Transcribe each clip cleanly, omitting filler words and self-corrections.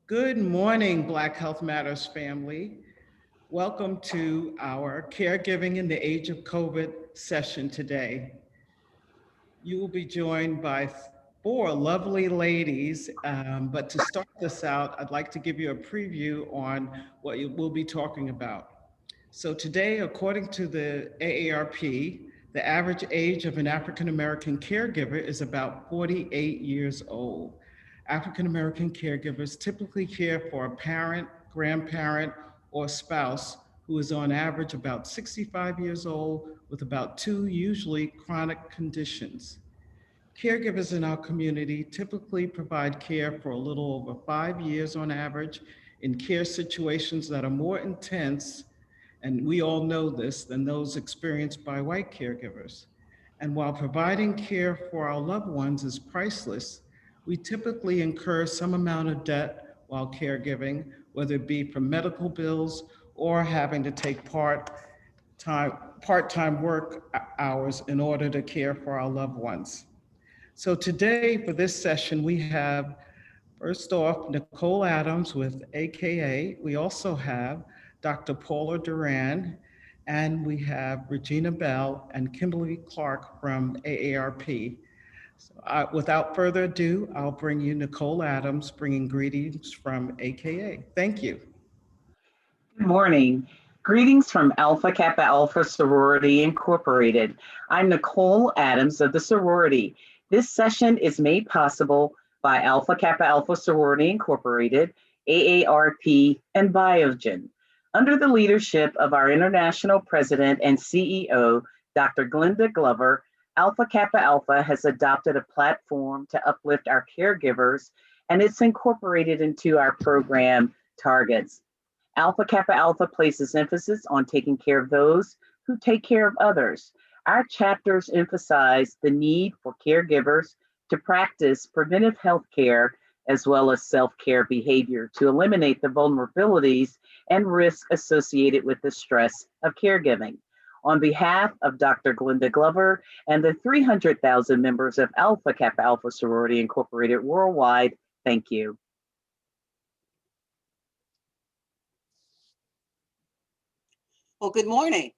Good morning, Black Health Matters family. Welcome to our Caregiving in the Age of COVID session today. You will be joined by four lovely ladies, but to start this out, I'd like to give you a preview on what we'll be talking about. So today, according to the AARP, the average age of an African American caregiver is about 48 years old. African American caregivers typically care for a parent, grandparent, or spouse who is on average about 65 years old with about two usually chronic conditions. Caregivers in our community typically provide care for a little over 5 years on average in care situations that are more intense, and we all know this, than those experienced by white caregivers. And while providing care for our loved ones is priceless, we typically incur some amount of debt while caregiving, whether it be from medical bills or having to take part-time work hours in order to care for our loved ones. So today for this session, we have first off Nicole Adams with AKA. We also have Dr. Paula Duren, and we have Regina Belle and Kimberly Clark from AARP. Without further ado, I'll bring you Nicole Adams, bringing greetings from AKA. Thank you. Good morning. Greetings from Alpha Kappa Alpha Sorority Incorporated. I'm Nicole Adams of the sorority. This session is made possible by Alpha Kappa Alpha Sorority Incorporated, AARP, and Biogen. Under the leadership of our international president and CEO, Dr. Glenda Glover, Alpha Kappa Alpha has adopted a platform to uplift our caregivers, and it's incorporated into our program targets. Alpha Kappa Alpha places emphasis on taking care of those who take care of others. Our chapters emphasize the need for caregivers to practice preventive health care as well as self-care behavior to eliminate the vulnerabilities and risk associated with the stress of caregiving. On behalf of Dr. Glenda Glover and the 300,000 members of Alpha Kappa Alpha Sorority Incorporated worldwide, thank you. Well, good morning.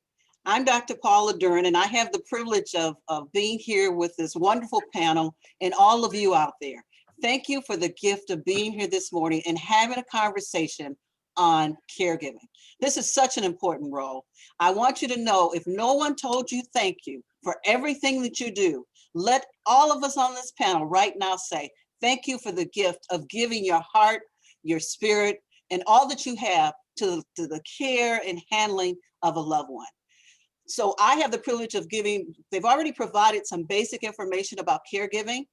I'm Dr. Paula Duren, and I have the privilege of being here with this wonderful panel and all of you out there. Thank you for the gift of being here this morning and having a conversation on caregiving. This is such an important role. I want you to know, if no one told you thank you for everything that you do, let all of us on this panel right now say, thank you for the gift of giving your heart, your spirit, and all that you have to the care and handling of a loved one. So I have the privilege of giving, they've already provided some basic information about caregiving.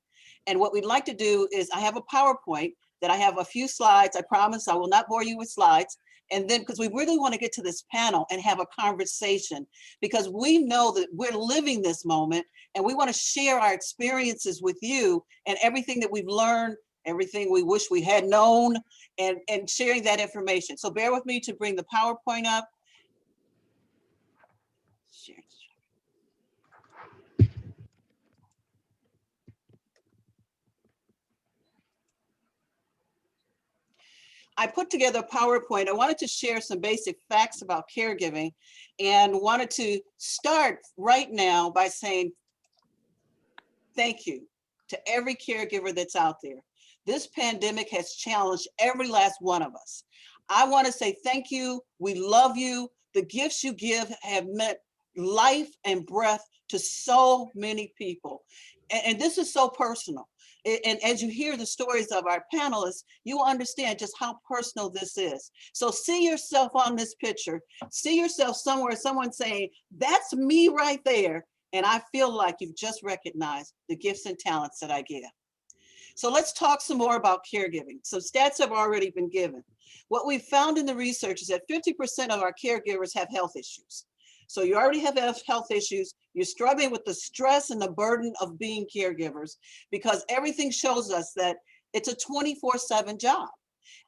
And what we'd like to do is, I have a PowerPoint that I have a few slides. I promise I will not bore you with slides. And then, because we really want to get to this panel and have a conversation, because we know that we're living this moment and we want to share our experiences with you and everything that we've learned, everything we wish we had known, and sharing that information. So bear with me to bring the PowerPoint up. I put together a PowerPoint. I wanted to share some basic facts about caregiving and wanted to start right now by saying thank you to every caregiver that's out there. This pandemic has challenged every last one of us. I want to say thank you. We love you. The gifts you give have meant life and breath to so many people. And this is so personal. And as you hear the stories of our panelists, you will understand just how personal this is. So see yourself on this picture, see yourself somewhere, someone saying, that's me right there. And I feel like you've just recognized the gifts and talents that I give. So let's talk some more about caregiving. Some stats have already been given. What we found in the research is that 50% of our caregivers have health issues. So you already have health issues. You're struggling with the stress and the burden of being caregivers, because everything shows us that it's a 24/7 job.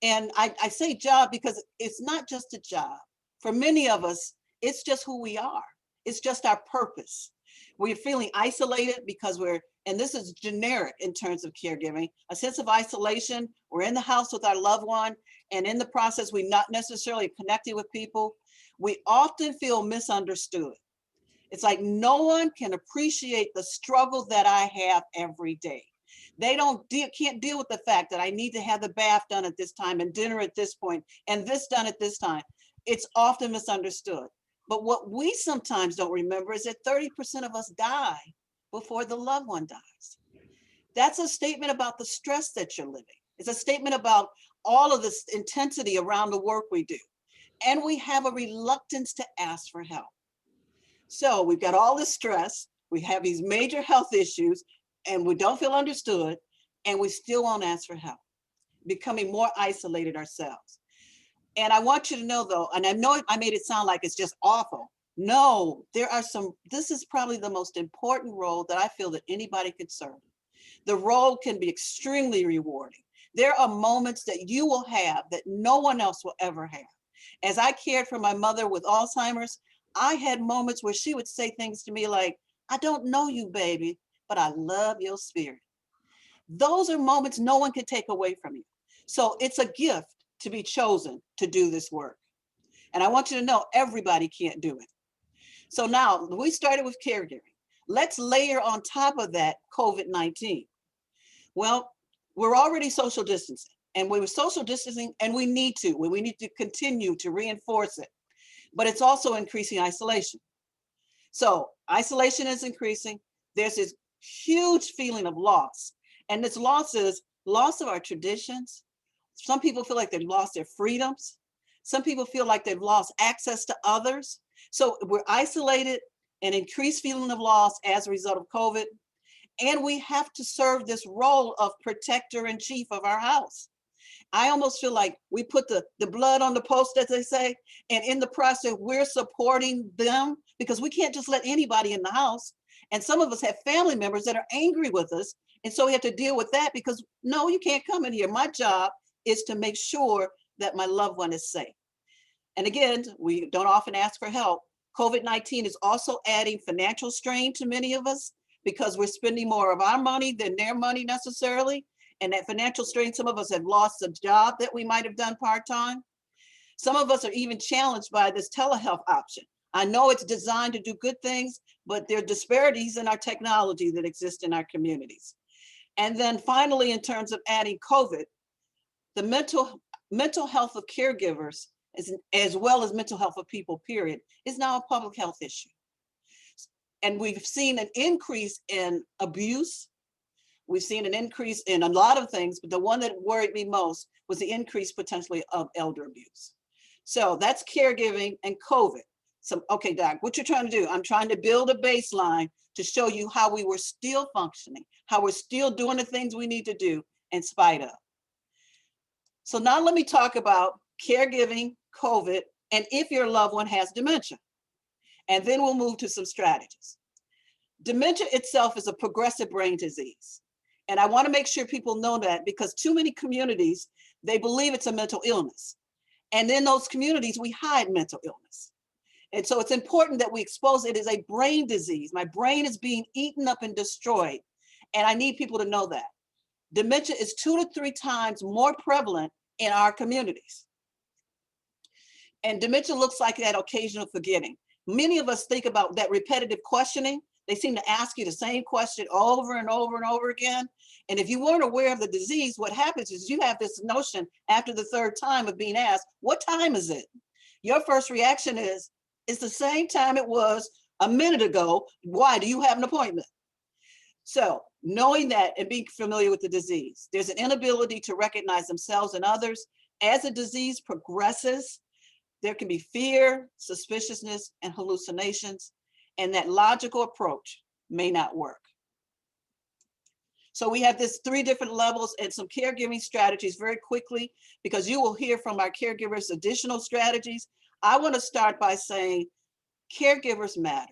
And I say job because it's not just a job. For many of us, it's just who we are. It's just our purpose. We're feeling isolated because and this is generic in terms of caregiving, a sense of isolation. We're in the house with our loved one, and in the process, we're not necessarily connecting with people. We often feel misunderstood. It's like no one can appreciate the struggle that I have every day. They can't deal with the fact that I need to have the bath done at this time and dinner at this point and this done at this time. It's often misunderstood. But what we sometimes don't remember is that 30% of us die before the loved one dies. That's a statement about the stress that you're living. It's a statement about all of this intensity around the work we do. And we have a reluctance to ask for help. So we've got all this stress, we have these major health issues, and we don't feel understood, and we still won't ask for help, becoming more isolated ourselves. And I want you to know though, and I know I made it sound like it's just awful. No, this is probably the most important role that I feel that anybody could serve. The role can be extremely rewarding. There are moments that you will have that no one else will ever have. As I cared for my mother with Alzheimer's, I had moments where she would say things to me like, I don't know you, baby, but I love your spirit. Those are moments no one can take away from you. So it's a gift to be chosen to do this work. And I want you to know everybody can't do it. So now we started with caregiving. Let's layer on top of that COVID-19. Well, we're already social distancing, and we were social distancing, and we need to continue to reinforce it. But it's also increasing isolation. So isolation is increasing. There's this huge feeling of loss. And this loss is loss of our traditions. Some people feel like they've lost their freedoms. Some people feel like they've lost access to others. So we're isolated, an increased feeling of loss as a result of COVID. And we have to serve this role of protector in chief of our house. I almost feel like we put the blood on the post, as they say, and in the process, we're supporting them because we can't just let anybody in the house. And some of us have family members that are angry with us. And so we have to deal with that because, no, you can't come in here. My job is to make sure that my loved one is safe. And again, we don't often ask for help. COVID-19 is also adding financial strain to many of us because we're spending more of our money than their money necessarily. And that financial strain, some of us have lost a job that we might have done part-time. Some of us are even challenged by this telehealth option. I know it's designed to do good things, but there are disparities in our technology that exist in our communities. And then finally, in terms of adding COVID, the mental health of caregivers, as well as mental health of people, period, is now a public health issue. And we've seen an increase in abuse. We've seen an increase in a lot of things, but the one that worried me most was the increase potentially of elder abuse. So that's caregiving and COVID. So, okay, Doc, what you're trying to do? I'm trying to build a baseline to show you how we were still functioning, how we're still doing the things we need to do in spite of. So now let me talk about caregiving, COVID, and if your loved one has dementia. And then we'll move to some strategies. Dementia itself is a progressive brain disease. And I want to make sure people know that because too many communities, they believe it's a mental illness. And in those communities, we hide mental illness. And so it's important that we expose it as a brain disease. My brain is being eaten up and destroyed. And I need people to know that. Dementia is 2 to 3 times more prevalent in our communities. And dementia looks like that occasional forgetting. Many of us think about that repetitive questioning. They seem to ask you the same question over and over and over again. And if you weren't aware of the disease, what happens is you have this notion after the 3rd time of being asked, what time is it? Your first reaction is, it's the same time it was a minute ago. Why? Do you have an appointment? So knowing that and being familiar with the disease, there's an inability to recognize themselves and others. As the disease progresses, there can be fear, suspiciousness, and hallucinations, and that logical approach may not work. So we have this 3 different levels and some caregiving strategies very quickly, because you will hear from our caregivers additional strategies. I want to start by saying caregivers matter.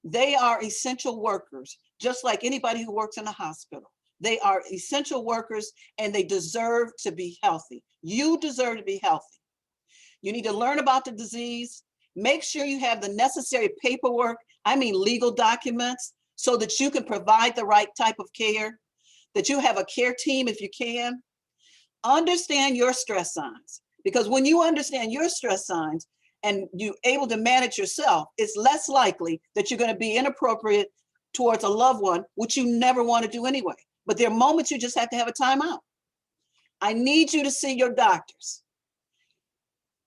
They are essential workers, just like anybody who works in a hospital. They are essential workers and they deserve to be healthy. You deserve to be healthy. You need to learn about the disease. Make sure you have the necessary paperwork. I mean legal documents, so that you can provide the right type of care, that you have a care team if you can. Understand your stress signs, because when you understand your stress signs and you're able to manage yourself, it's less likely that you're going to be inappropriate towards a loved one, which you never want to do anyway. But there are moments you just have to have a timeout. I need you to see your doctors.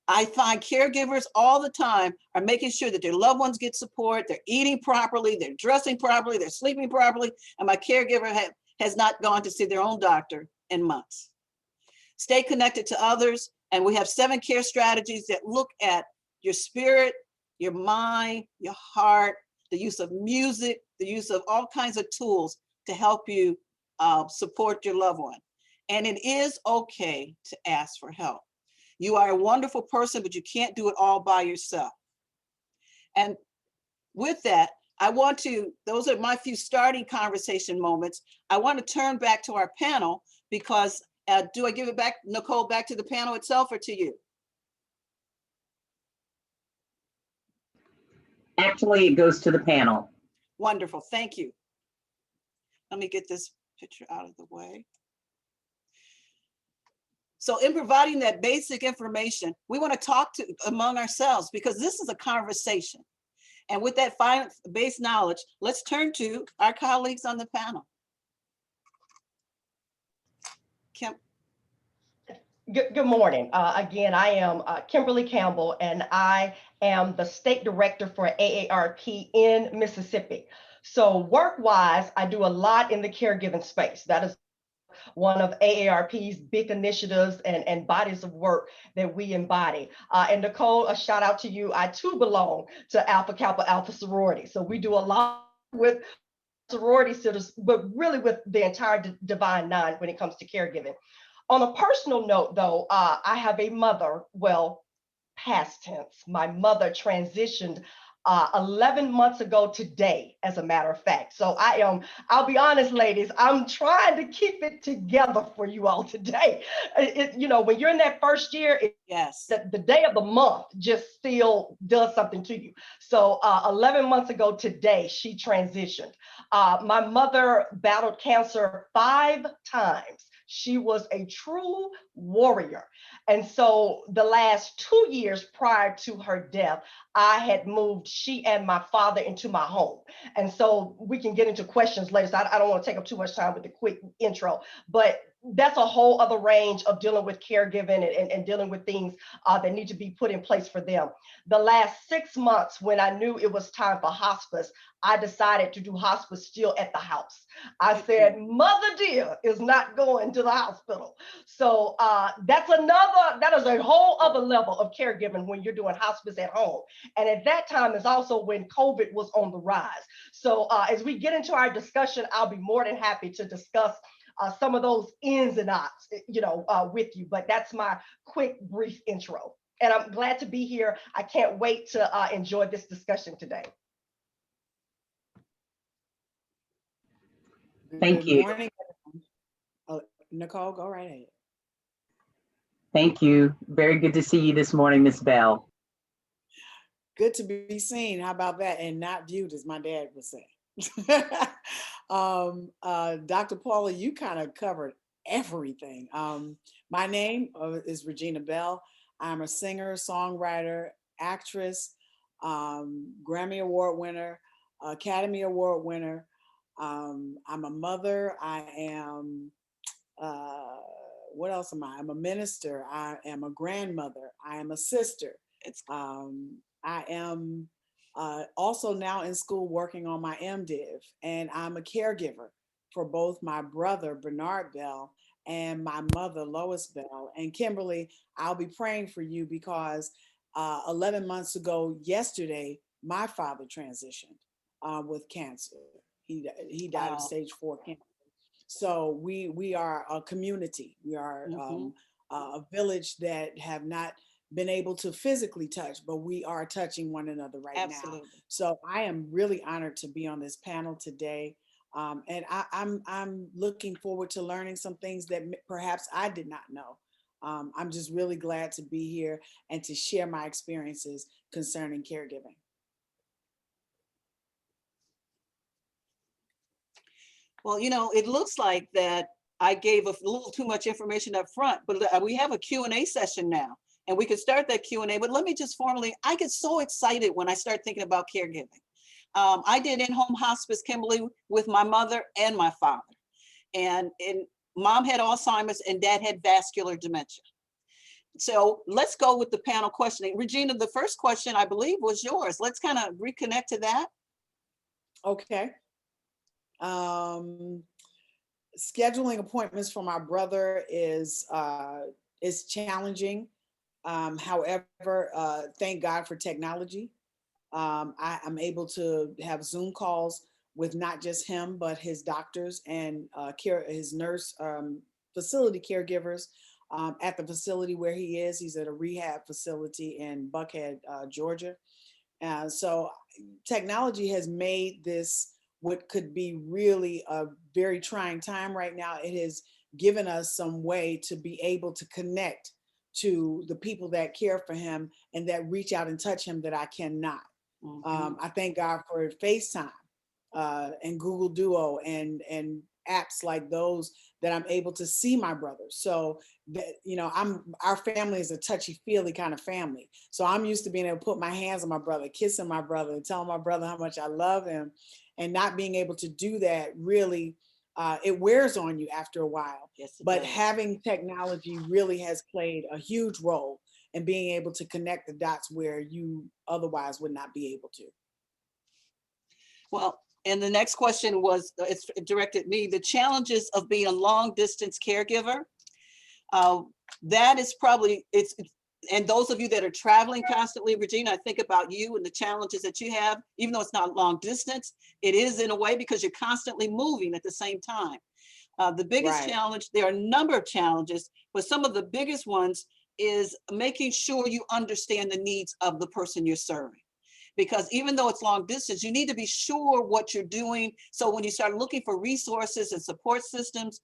I find caregivers all the time are making sure that their loved ones get support, they're eating properly, they're dressing properly, they're sleeping properly, and my caregiver has not gone to see their own doctor in months. Stay connected to others, and we have 7 care strategies that look at your spirit, your mind, your heart, the use of music, the use of all kinds of tools to help you support your loved one. And it is okay to ask for help. You are a wonderful person, but you can't do it all by yourself. And with that, those are my few starting conversation moments. I want to turn back to our panel because do I give it back, Nicole, back to the panel itself or to you? Actually, it goes to the panel. Wonderful, thank you. Let me get this picture out of the way. So in providing that basic information, we want to talk among ourselves because this is a conversation. And with that base knowledge, let's turn to our colleagues on the panel. Kim. Good morning. Again, I am Kimberly Campbell, and I am the state director for AARP in Mississippi. So work-wise, I do a lot in the caregiving space. That is one of AARP's big initiatives and bodies of work that we embody. And Nicole, a shout out to you. I too belong to Alpha Kappa Alpha sorority. So we do a lot with sorority sisters, but really with the entire Divine Nine when it comes to caregiving. On a personal note, though, I have a mother, well, past tense. My mother transitioned 11 months ago today, as a matter of fact. So I'll be honest, ladies, I'm trying to keep it together for you all today. When you're in that first year, yes, the day of the month just still does something to you. So 11 months ago today, she transitioned. My mother battled cancer 5 times. She was a true warrior. And so the last 2 years prior to her death, I had moved she and my father into my home. And so we can get into questions later. So I don't want to take up too much time with the quick intro, but that's a whole other range of dealing with caregiving and dealing with things that need to be put in place for them. The last 6 months, when I knew it was time for hospice, I decided to do hospice still at the house. I said, Mother dear is not going to the hospital. So that is a whole other level of caregiving when you're doing hospice at home. And at that time is also when COVID was on the rise. So as we get into our discussion, I'll be more than happy to discuss some of those ins and outs, with you. But that's my quick, brief intro. And I'm glad to be here. I can't wait to enjoy this discussion today. Thank Good you. morning. Oh, Nicole, go right ahead. Thank you. Very good to see you this morning, Ms. Bell. Good to be seen. How about that? And not viewed, as my dad would say. Dr. Paula, you kind of covered everything. My name is Regina Belle. I'm a singer, songwriter, actress, Grammy Award winner, Academy Award winner. I'm a mother. I am, what else am I? I'm a minister. I am a grandmother. I am a sister. I am also now in school working on my MDiv, and I'm a caregiver for both my brother, Bernard Bell, and my mother, Lois Bell. And Kimberly, I'll be praying for you because 11 months ago, yesterday, my father transitioned with cancer. He died of stage 4 cancer. So we are a community. We are a village that have not been able to physically touch, but we are touching one another right now. So I am really honored to be on this panel today. And I'm looking forward to learning some things that perhaps I did not know. I'm just really glad to be here and to share my experiences concerning caregiving. Well, it looks like that I gave a little too much information up front, but we have a Q&A session now, and we can start that Q&A. But let me just formally, I get so excited when I start thinking about caregiving. I did in-home hospice, Kimberly, with my mother and my father. And mom had Alzheimer's and dad had vascular dementia. So let's go with the panel questioning. Regina, the first question I believe was yours. Let's kind of reconnect to that. Okay. Scheduling appointments for my brother is challenging. However, thank God for technology. I'm able to have Zoom calls with not just him, but his doctors and his nurse, facility caregivers at the facility where he is. He's at a rehab facility in Buckhead, Georgia. So technology has made this what could be really a very trying time right now. It has given us some way to be able to connect to the people that care for him and that reach out and touch him that I cannot. I thank God for FaceTime and Google Duo and apps like those that I'm able to see my brother. So that, our family is a touchy-feely kind of family. So I'm used to being able to put my hands on my brother, kissing my brother, and telling my brother how much I love him, and not being able to do that really, it wears on you after a while. Yes, but does. Having technology really has played a huge role in being able to connect the dots where you otherwise would not be able to. Well, and the next question was, it's directed at me, the challenges of being a long distance caregiver. That is probably, and those of you that are traveling constantly, Regina, I think about you and the challenges that you have, even though it's not long distance, it is in a way because you're constantly moving at the same time. The biggest challenge, there are a number of challenges, but some of the biggest ones is making sure you understand the needs of the person you're serving. Because even though it's long distance, you need to be sure what you're doing. So when you start looking for resources and support systems,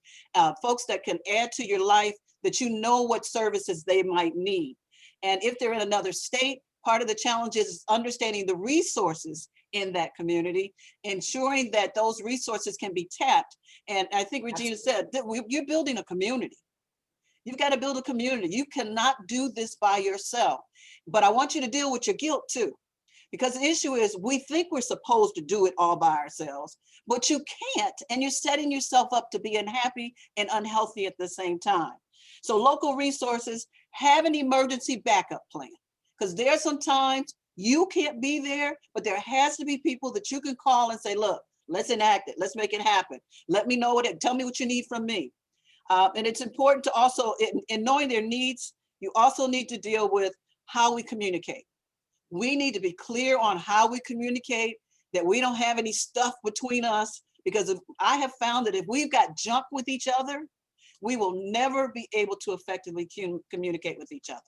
folks that can add to your life, that you know what services they might need. And if they're in another state, part of the challenge is understanding the resources in that community, ensuring that those resources can be tapped. And I think Regina said that you're building a community. You've got to build a community. You cannot do this by yourself. But I want you to deal with your guilt too. Because the issue is we think we're supposed to do it all by ourselves, but you can't, and you're setting yourself up to be unhappy and unhealthy at the same time. So local resources, have an emergency backup plan, because there are some times you can't be there, but there has to be people that you can call and say, look, let's enact it, let's make it happen. Let me know tell me what you need from me. And it's important to also, in knowing their needs, you also need to deal with how we communicate. We need to be clear on how we communicate, that we don't have any stuff between us, because I have found that if we've got junk with each other, we will never be able to effectively communicate with each other.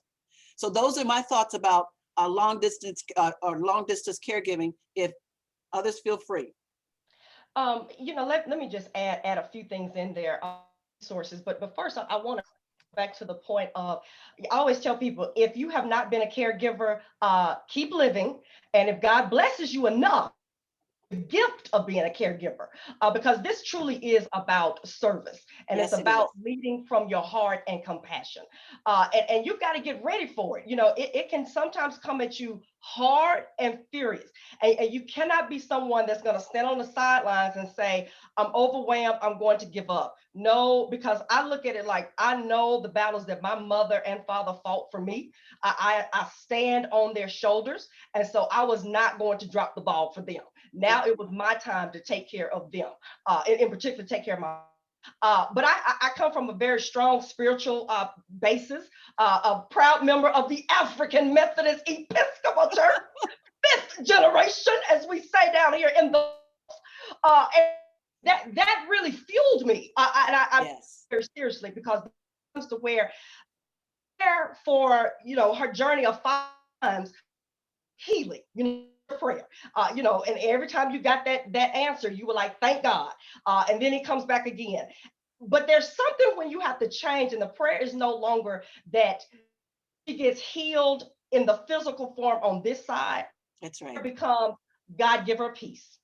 So those are my thoughts about long distance caregiving. If others, feel free. Let me just add a few things in there, sources. But first, I want to back to the point of, I always tell people, if you have not been a caregiver, keep living. And if God blesses you enough, the gift of being a caregiver, because this truly is about service, and Yes, it's about leading from your heart and compassion. And you've got to get ready for it. It can sometimes come at you hard and furious. And you cannot be someone that's going to stand on the sidelines and say, I'm overwhelmed, I'm going to give up. No, because I look at it like, I know the battles that my mother and father fought for me. I stand on their shoulders. And so I was not going to drop the ball for them. Now it was my time to take care of them, in particular, take care of my. But I come from a very strong spiritual basis, a proud member of the African Methodist Episcopal Church, 5th generation, as we say down here in the. And that really fueled me. I very seriously, because it comes to where there for her journey of 5 times healing, prayer, and every time you got that answer, you were like, thank God, and then it comes back again. But there's something when you have to change, and the prayer is no longer that she gets healed in the physical form on this side. That's right. It becomes, God, give her peace.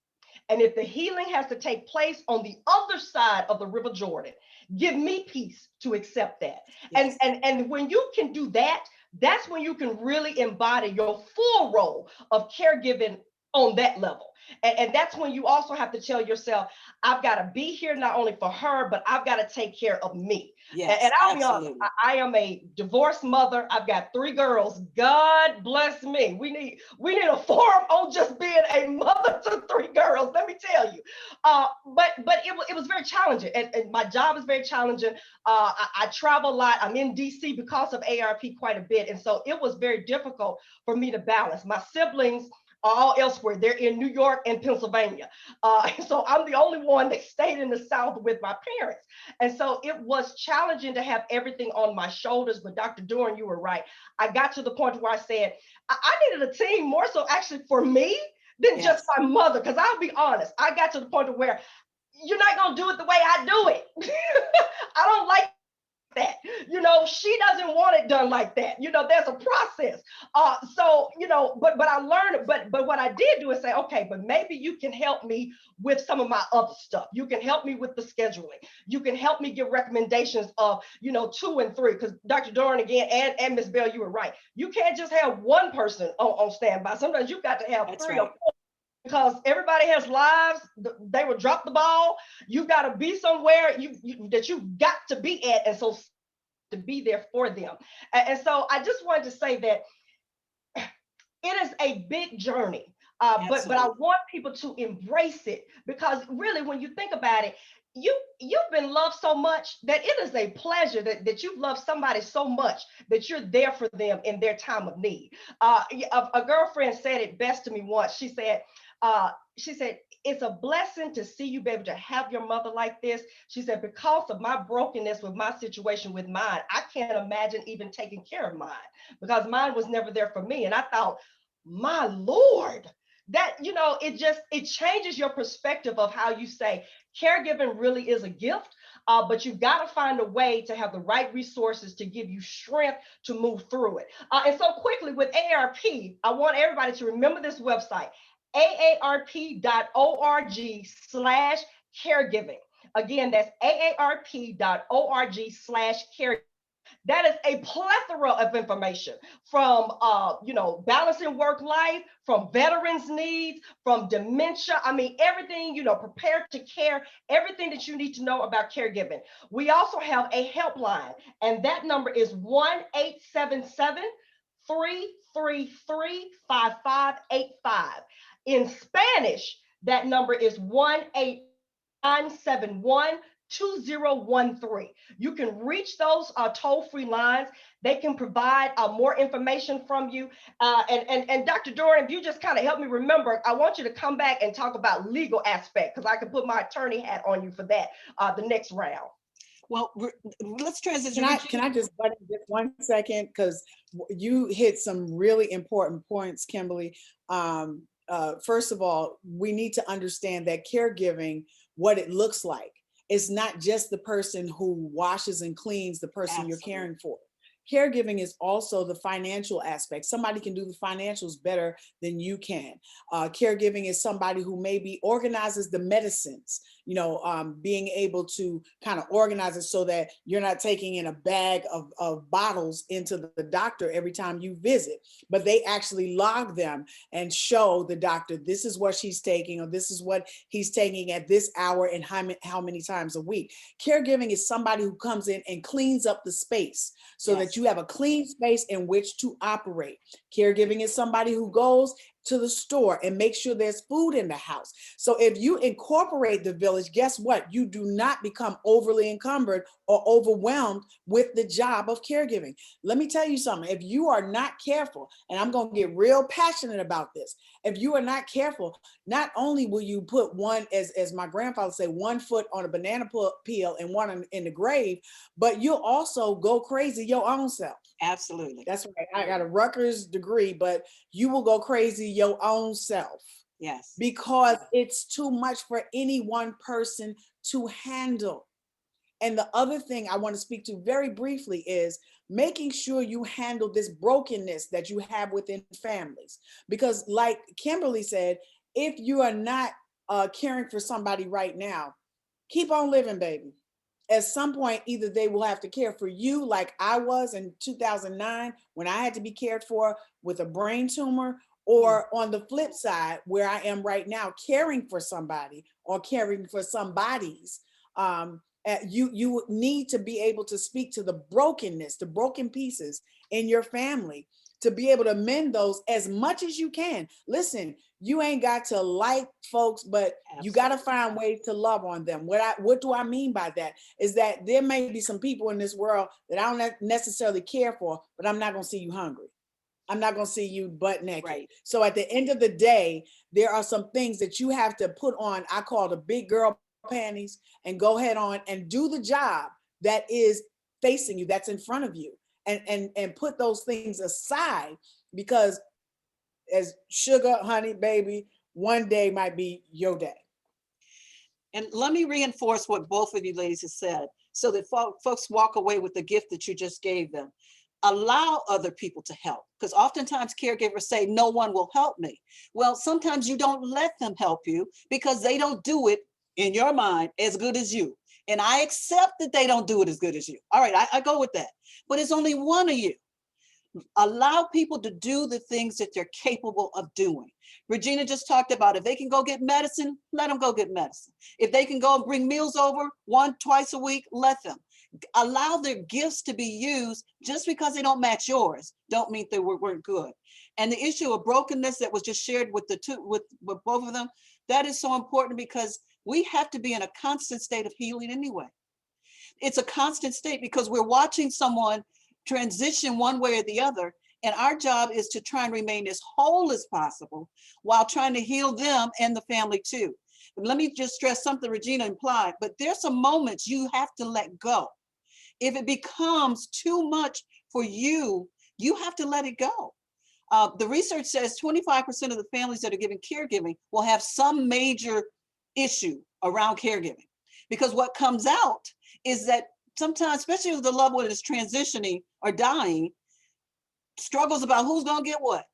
And if the healing has to take place on the other side of the River Jordan, give me peace to accept that. Yes. And when you can do that, that's when you can really embody your full role of caregiving on that level. And that's when you also have to tell yourself, I've got to be here not only for her, but I've got to take care of me. Yes, And I'll be honest, absolutely. I am a divorced mother. I've got 3 girls. God bless me. We need a forum on just being a mother to 3 girls. Let me tell you. But it was very challenging, and my job is very challenging. I travel a lot. I'm in DC because of ARP quite a bit, and so it was very difficult for me to balance. My siblings are all elsewhere. They're in New York and Pennsylvania. So I'm the only one that stayed in the South with my parents. And so it was challenging to have everything on my shoulders. But Dr. Duren, you were right. I got to the point where I said, I needed a team more so actually for me than Yes. just my mother. Because I'll be honest, I got to the point where you're not going to do it the way I do it. I don't like that. She doesn't want it done like that. There's a process. But I learned, but what I did do is say, okay, but maybe you can help me with some of my other stuff. You can help me with the scheduling. You can help me give recommendations of, 2 and 3, because Dr. Duren again and Ms. Bell, you were right. You can't just have one person on standby. Sometimes you've got to have That's 3 right. or 4. Because everybody has lives, they will drop the ball. You got to be somewhere that you got to be at, and so to be there for them. And so I just wanted to say that it is a big journey, but I want people to embrace it, because really, when you think about it, you've been loved so much that it is a pleasure that you've loved somebody so much that you're there for them in their time of need. A girlfriend said it best to me once. She said, it's a blessing to see you be able to have your mother like this. She said, because of my brokenness with my situation with mine, I can't imagine even taking care of mine, because mine was never there for me. And I thought, my Lord, that, it changes your perspective of how you say caregiving really is a gift. But you've got to find a way to have the right resources to give you strength to move through it. And so quickly with ARP, I want everybody to remember this website, aarp.org/caregiving. Again, that's aarp.org/caregiving. That is a plethora of information from, balancing work life, from veterans needs, from dementia. I mean, everything, prepared to care, everything that you need to know about caregiving. We also have a helpline, and that number is 1-877-333-5585. In Spanish, that number is 1-877-2013. You can reach those toll-free lines. They can provide more information from you. And Dr. Duren, if you just kind of help me remember, I want you to come back and talk about legal aspect, because I can put my attorney hat on you for that the next round. Well, let's transition. Can I just butt in just 1 second? Because you hit some really important points, Kimberly. First of all, we need to understand that caregiving, what it looks like, it's not just the person who washes and cleans the person you're caring for. Caregiving is also the financial aspect. Somebody can do the financials better than you can. Caregiving is somebody who maybe organizes the medicines, being able to kind of organize it so that you're not taking in a bag of bottles into the doctor every time you visit, but they actually log them and show the doctor, this is what she's taking, or this is what he's taking at this hour and how many times a week. Caregiving is somebody who comes in and cleans up the space so that you have a clean space in which to operate. Caregiving is somebody who goes to the store and make sure there's food in the house. So if you incorporate the village, guess what? You do not become overly encumbered or overwhelmed with the job of caregiving. Let me tell you something. If you are not careful, and I'm going to get real passionate about this, if you are not careful, not only will you put one, as my grandfather said, 1 foot on a banana peel and one in the grave, but you'll also go crazy your own self. Absolutely. That's right. I got a Rutgers degree, but you will go crazy your own self. Yes. Because it's too much for any one person to handle. And the other thing I want to speak to very briefly is making sure you handle this brokenness that you have within families. Because like Kimberly said, if you are not caring for somebody right now, keep on living, baby. At some point, either they will have to care for you like I was in 2009 when I had to be cared for with a brain tumor, or on the flip side, where I am right now, caring for somebody or caring for somebody's. You need to be able to speak to the brokenness, the broken pieces in your family, to be able to mend those as much as you can. Listen, you ain't got to like folks, but you got to find ways to love on them. What do I mean by that? Is that there may be some people in this world that I don't necessarily care for, but I'm not going to see you hungry. I'm not going to see you butt naked. Right. So at the end of the day, there are some things that you have to put on, I call the big girl panties, and go ahead on and do the job that is facing you, that's in front of you, and put those things aside, because as sugar, honey, baby, one day might be your day. And let me reinforce what both of you ladies have said so that folks walk away with the gift that you just gave them. Allow other people to help, because oftentimes caregivers say, no one will help me. Well, sometimes you don't let them help you because they don't do it, in your mind, as good as you. And I accept that they don't do it as good as you. All right, I go with that. But it's only one of you. Allow people to do the things that they're capable of doing. Regina just talked about, if they can go get medicine, let them go get medicine. If they can go and bring meals over twice a week, let them. Allow their gifts to be used. Just because they don't match yours, don't mean they weren't good. And the issue of brokenness that was just shared with with both of them, that is so important, because we have to be in a constant state of healing anyway. It's a constant state because we're watching someone transition one way or the other. And our job is to try and remain as whole as possible while trying to heal them and the family too. But let me just stress something Regina implied, but there's some moments you have to let go. If it becomes too much for you, you have to let it go. The research says 25% of the families that are giving caregiving will have some major issue around caregiving, because what comes out is that sometimes, especially if the loved one is transitioning or dying, struggles about who's going to get what,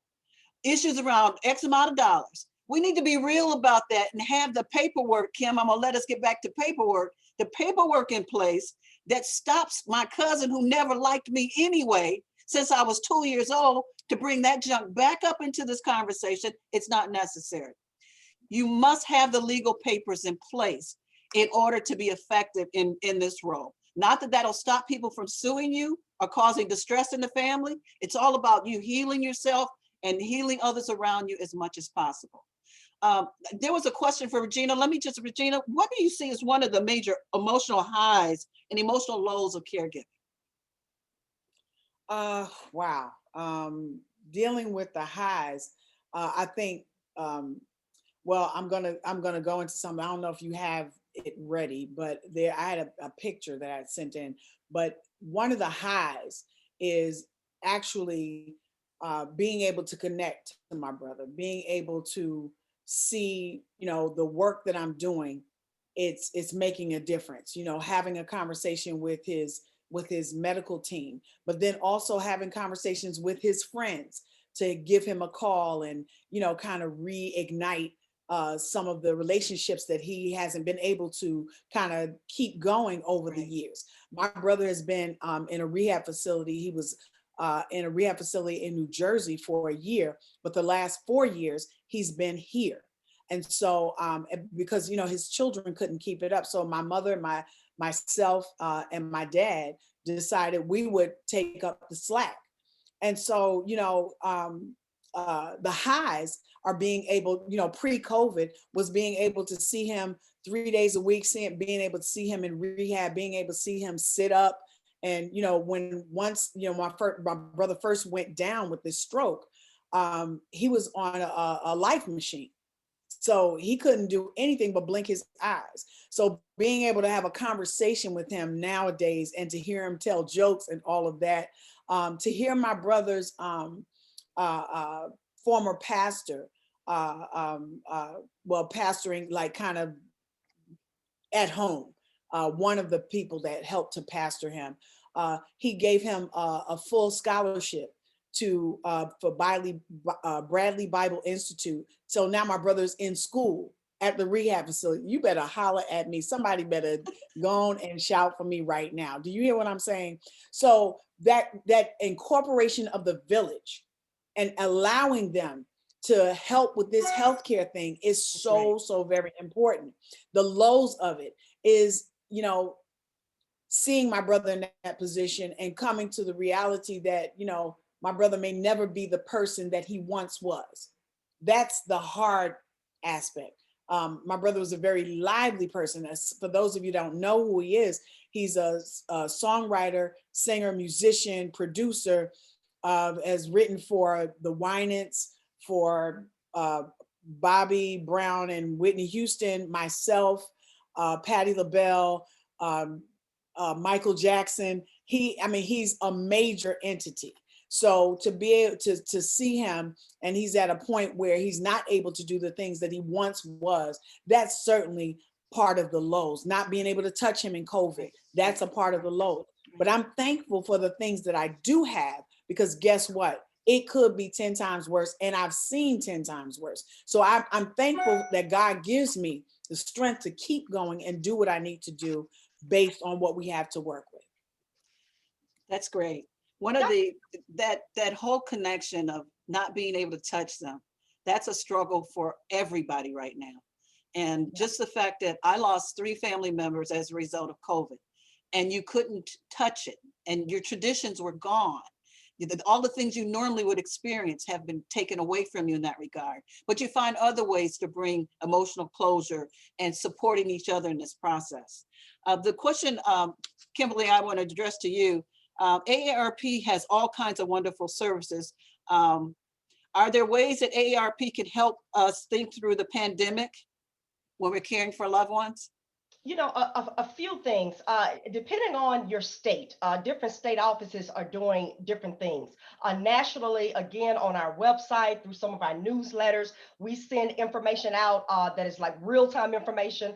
issues around X amount of dollars. We need to be real about that and have the paperwork, Kim, I'm going to let us get back to paperwork, the paperwork in place that stops my cousin who never liked me anyway, since I was 2 years old, to bring that junk back up into this conversation. It's not necessary. You must have the legal papers in place in order to be effective in this role. Not that that'll stop people from suing you or causing distress in the family. It's all about you healing yourself and healing others around you as much as possible. There was a question for Regina. Regina, what do you see as one of the major emotional highs and emotional lows of caregiving? Wow. Dealing with the highs, I think, well, I'm gonna go into something. I don't know if you have it ready, but I had a picture that I had sent in. But one of the highs is actually being able to connect to my brother, being able to see, the work that I'm doing. It's making a difference. Having a conversation with his medical team, but then also having conversations with his friends to give him a call and, kind of reignite some of the relationships that he hasn't been able to kind of keep going over the years. My brother has been in a rehab facility. He was in a rehab facility in New Jersey for a year, but the last 4 years he's been here. And so because, his children couldn't keep it up. So my mother, myself, and my dad decided we would take up the slack. And so, the highs are being able, pre-COVID was being able to see him 3 days a week, being able to see him in rehab, being able to see him sit up. And, once, my brother first went down with this stroke, he was on a life machine. So he couldn't do anything but blink his eyes. So being able to have a conversation with him nowadays and to hear him tell jokes and all of that, to hear my brother's former pastor, pastoring like kind of at home, one of the people that helped to pastor him, he gave him a full scholarship for Bradley Bible Institute. So now my brother's in school at the rehab facility, you better holler at me. Somebody better go on and shout for me right now. Do you hear what I'm saying? So that incorporation of the village and allowing them to help with this healthcare thing is so very important. The lows of it is, you know, seeing my brother in that position and coming to the reality that, you know, my brother may never be the person that he once was. That's the hard aspect. My brother was a very lively person. As for those of you who don't know who he is, he's a songwriter, singer, musician, producer, has written for the Winans, for Bobby Brown and Whitney Houston, myself, Patti LaBelle, Michael Jackson. He's a major entity. So to be able to see him, and he's at a point where he's not able to do the things that he once was, that's certainly part of the lows. Not being able to touch him in COVID, that's a part of the low. But I'm thankful for the things that I do have, because guess what? It could be 10 times worse, and I've seen 10 times worse. So I'm thankful that God gives me the strength to keep going and do what I need to do based on what we have to work with. That's great. One of that whole connection of not being able to touch them, that's a struggle for everybody right now. And just the fact that I lost 3 family members as a result of COVID, and you couldn't touch it, and your traditions were gone. All the things you normally would experience have been taken away from you in that regard. But you find other ways to bring emotional closure and supporting each other in this process. The question, Kimberly, I want to address to you. AARP has all kinds of wonderful services. Are there ways that AARP can help us think through the pandemic when we're caring for loved ones? You know, a few things, depending on your state, different state offices are doing different things. Nationally, again, on our website, through some of our newsletters, we send information out that is like real-time information,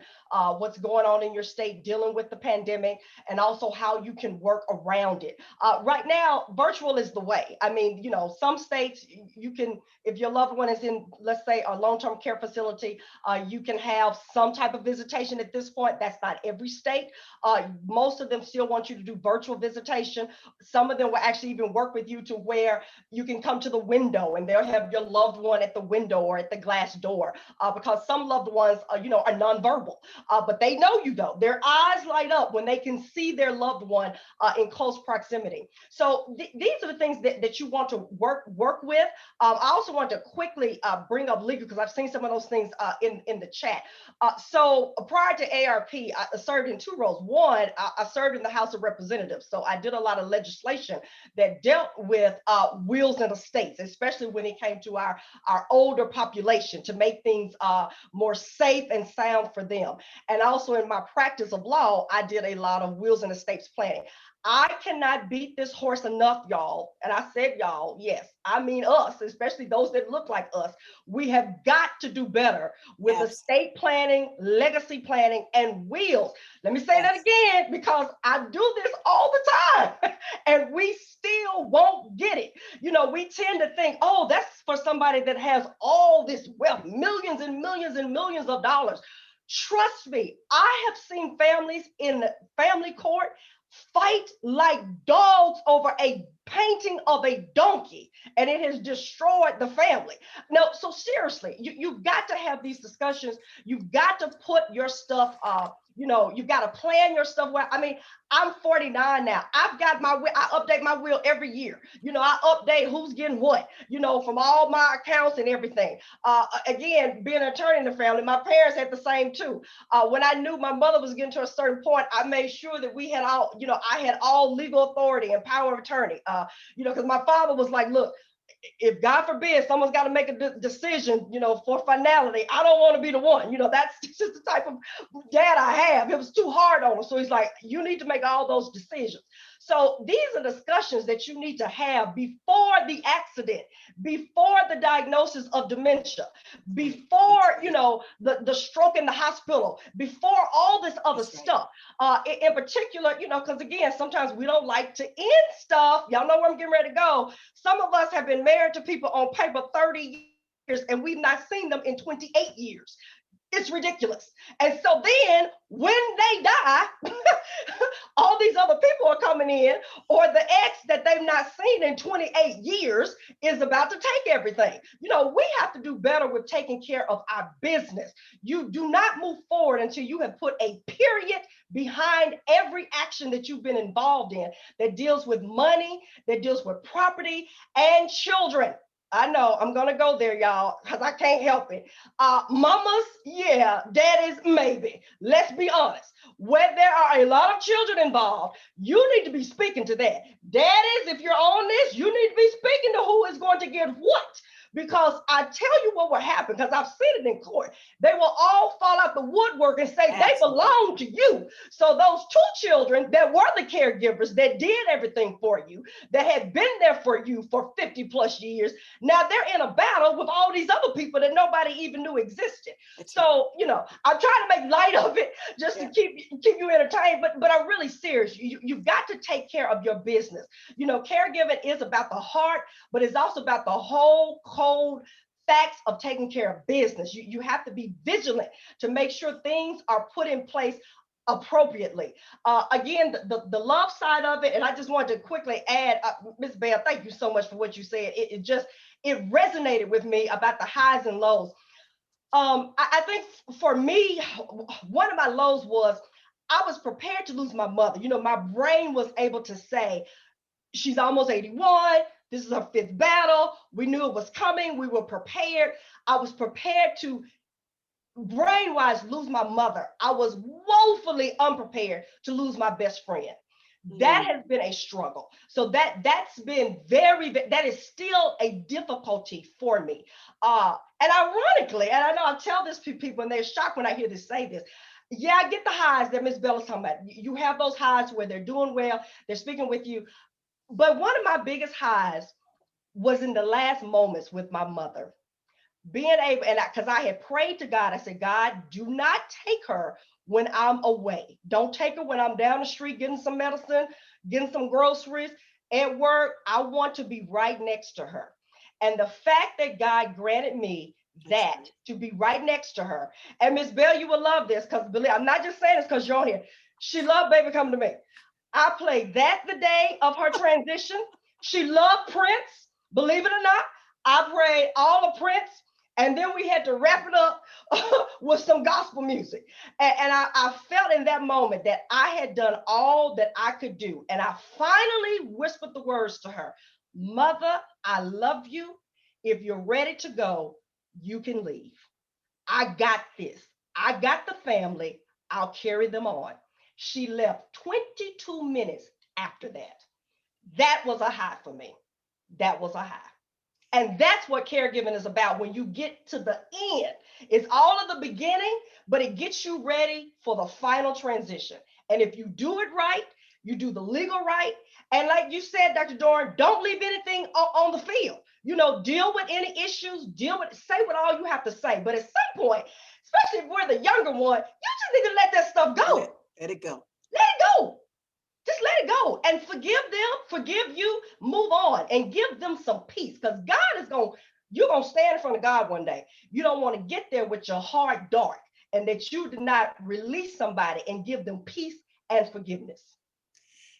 what's going on in your state dealing with the pandemic, and also how you can work around it. Right now, virtual is the way. I mean, you know, some states you can, if your loved one is in, let's say, a long-term care facility, you can have some type of visitation at this point. That's not every state. Most of them still want you to do virtual visitation. Some of them will actually even work with you to where you can come to the window and they'll have your loved one at the window or at the glass door, because some loved ones, you know, are nonverbal, but they know you though. Their eyes light up when they can see their loved one in close proximity. So these are the things that you want to work with. I also want to quickly bring up legal, because I've seen some of those things in the chat. So prior to ARP, I served in 2 roles. One, I served in the House of Representatives. So I did a lot of legislation that dealt with wills and estates, especially when it came to our older population, to make things more safe and sound for them. And also in my practice of law, I did a lot of wills and estates planning. I cannot beat this horse enough, y'all. And I said, y'all, yes, I mean us, especially those that look like us. We have got to do better with estate planning, legacy planning, and wills. Let me say that again, because I do this all the time and we still won't get it. You know, we tend to think, oh, that's for somebody that has all this wealth, millions and millions and millions of dollars. Trust me, I have seen families in the family court fight like dogs over a painting of a donkey, and it has destroyed the family. No, so seriously, you've got to have these discussions. You've got to put your stuff you know, you've got to plan your stuff well. I mean, I'm 49 now. I've got my will. I update my will every year. You know, I update who's getting what, you know, from all my accounts and everything. Again, being an attorney in the family, my parents had the same too. When I knew my mother was getting to a certain point, I made sure that we had all, you know, I had all legal authority and power of attorney, you know, because my father was like, look, if God forbid someone's got to make a decision, you know, for finality, I don't want to be the one. You know, that's just the type of dad I have. It was too hard on him. So he's like, you need to make all those decisions. So these are discussions that you need to have before the accident, before the diagnosis of dementia, before, you know, the stroke in the hospital, before all this other stuff. In particular, you know, because again, sometimes we don't like to end stuff. Y'all know where I'm getting ready to go. Some of us have been married to people on paper 30 years and we've not seen them in 28 years. It's ridiculous. And so then when they die, all these other people are coming in, or the ex that they've not seen in 28 years is about to take everything. You know, we have to do better with taking care of our business. You do not move forward until you have put a period behind every action that you've been involved in that deals with money, that deals with property and children. I know I'm gonna go there, y'all, because I can't help it. Mamas, yeah, daddies, maybe. Let's be honest. Where there are a lot of children involved, you need to be speaking to that. Daddies, if you're on this, you need to be speaking to who is going to get what. Because I tell you what will happen, because I've seen it in court. They will all fall out the woodwork and say they belong to you. So those two children that were the caregivers that did everything for you, that had been there for you for 50 plus years, now they're in a battle with all these other people that nobody even knew existed. So, you know, I'm trying to make light of it just to keep you entertained, but I'm really serious. You've got to take care of your business. You know, caregiving is about the heart, but it's also about the whole cold facts of taking care of business. You have to be vigilant to make sure things are put in place appropriately. Again, the love side of it, and I just wanted to quickly add, Ms. Belle, thank you so much for what you said. It resonated with me about the highs and lows. I think for me, one of my lows was I was prepared to lose my mother. You know, my brain was able to say, she's almost 81. This is her 5th battle. We knew it was coming. We were prepared. I was prepared to brain-wise lose my mother. I was woefully unprepared to lose my best friend. That has been a struggle. So that's been that is still a difficulty for me. And ironically, and I know I tell this to people and they're shocked when I hear this say this. Yeah, I get the highs that Ms. Belle is talking about. You have those highs where they're doing well, they're speaking with you. But one of my biggest highs was in the last moments with my mother. Being able, and because I had prayed to God, I said, God, do not take her when I'm away. Don't take her when I'm down the street getting some medicine, getting some groceries at work. I want to be right next to her. And the fact that God granted me that to be right next to her. And Miss Belle, you will love this, because believe I'm not just saying this because you're on here. She loved Baby Come to Me. I played that the day of her transition. She loved Prince, believe it or not. I played all of Prince, and then we had to wrap it up with some gospel music. And I felt in that moment that I had done all that I could do. And I finally whispered the words to her, Mother, I love you. If you're ready to go, you can leave. I got this. I got the family. I'll carry them on. She left 22 minutes after that. That was a high for me. That was a high. And that's what caregiving is about. When you get to the end, it's all of the beginning, but it gets you ready for the final transition. And if you do it right, you do the legal right. And like you said, Dr. Duren, don't leave anything on the field. You know, deal with any issues, say what all you have to say. But at some point, especially if we're the younger one, you just need to let that stuff go. Let it go. Let it go. Just let it go and forgive them, forgive you, move on and give them some peace, because you're going to stand in front of God one day. You don't want to get there with your heart dark and that you did not release somebody and give them peace and forgiveness.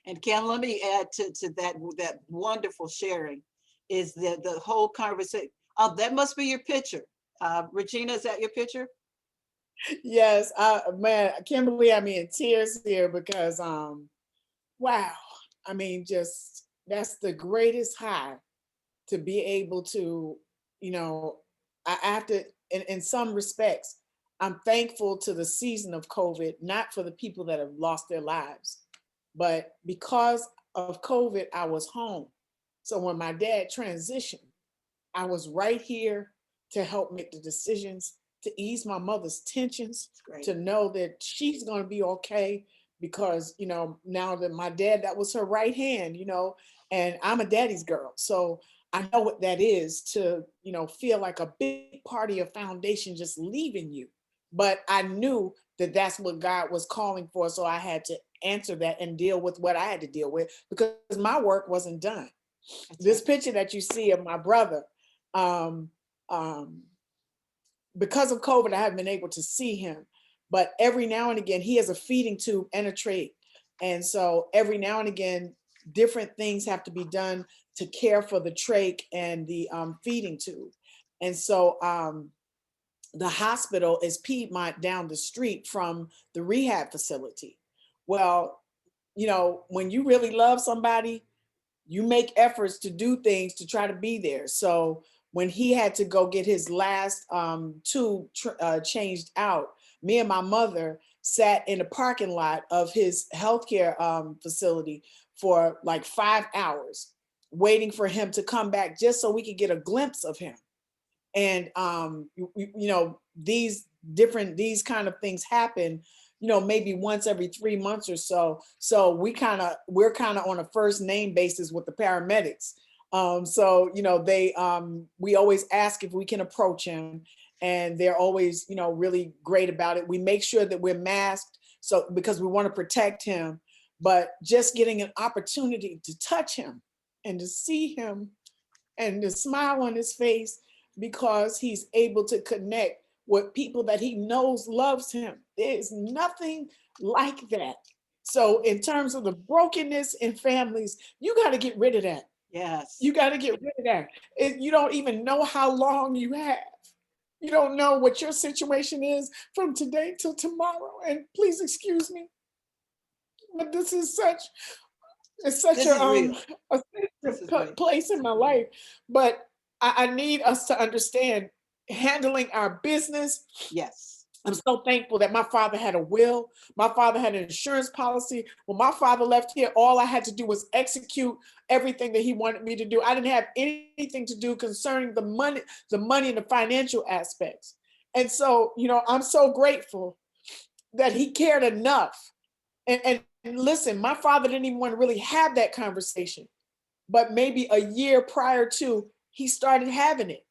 And Ken, let me add to that wonderful sharing is the whole conversation. That must be your picture. Regina, is that your picture? Yes, man, Kimberly, I'm in tears here because, wow, I mean, just that's the greatest high to be able to, you know, in some respects, I'm thankful to the season of COVID, not for the people that have lost their lives, but because of COVID, I was home. So when my dad transitioned, I was right here to help make the decisions, to ease my mother's tensions, to know that she's going to be okay, because, you know, now that my dad, that was her right hand, you know, and I'm a daddy's girl. So I know what that is to, you know, feel like a big part of your foundation just leaving you. But I knew that that's what God was calling for. So I had to answer that and deal with what I had to deal with, because my work wasn't done. This picture that you see of my brother, because of COVID, I haven't been able to see him, but every now and again, he has a feeding tube and a trach. And so every now and again, different things have to be done to care for the trach and the feeding tube. And so the hospital is Piedmont down the street from the rehab facility. Well, you know, when you really love somebody, you make efforts to do things to try to be there. So when he had to go get his last tube changed out, me and my mother sat in the parking lot of his healthcare facility for like 5 hours, waiting for him to come back just so we could get a glimpse of him. And you know, these kind of things happen, you know, maybe once every 3 months or so. So we're kind of on a first name basis with the paramedics. So, you know, we always ask if we can approach him, and they're always, you know, really great about it. We make sure that we're masked, so because we want to protect him, but just getting an opportunity to touch him and to see him and to smile on his face because he's able to connect with people that he knows loves him. There's nothing like that. So in terms of the brokenness in families, you got to get rid of that. Yes. You got to get rid of that. You don't even know how long you have. You don't know what your situation is from today till tomorrow. And please excuse me, but this is such a sensitive place in my life. But I need us to understand handling our business. Yes. I'm so thankful that my father had a will. My father had an insurance policy. When my father left here, all I had to do was execute everything that he wanted me to do. I didn't have anything to do concerning the money and the financial aspects. And so, you know, I'm so grateful that he cared enough. And listen, my father didn't even want to really have that conversation, but maybe a year prior to, he started having it.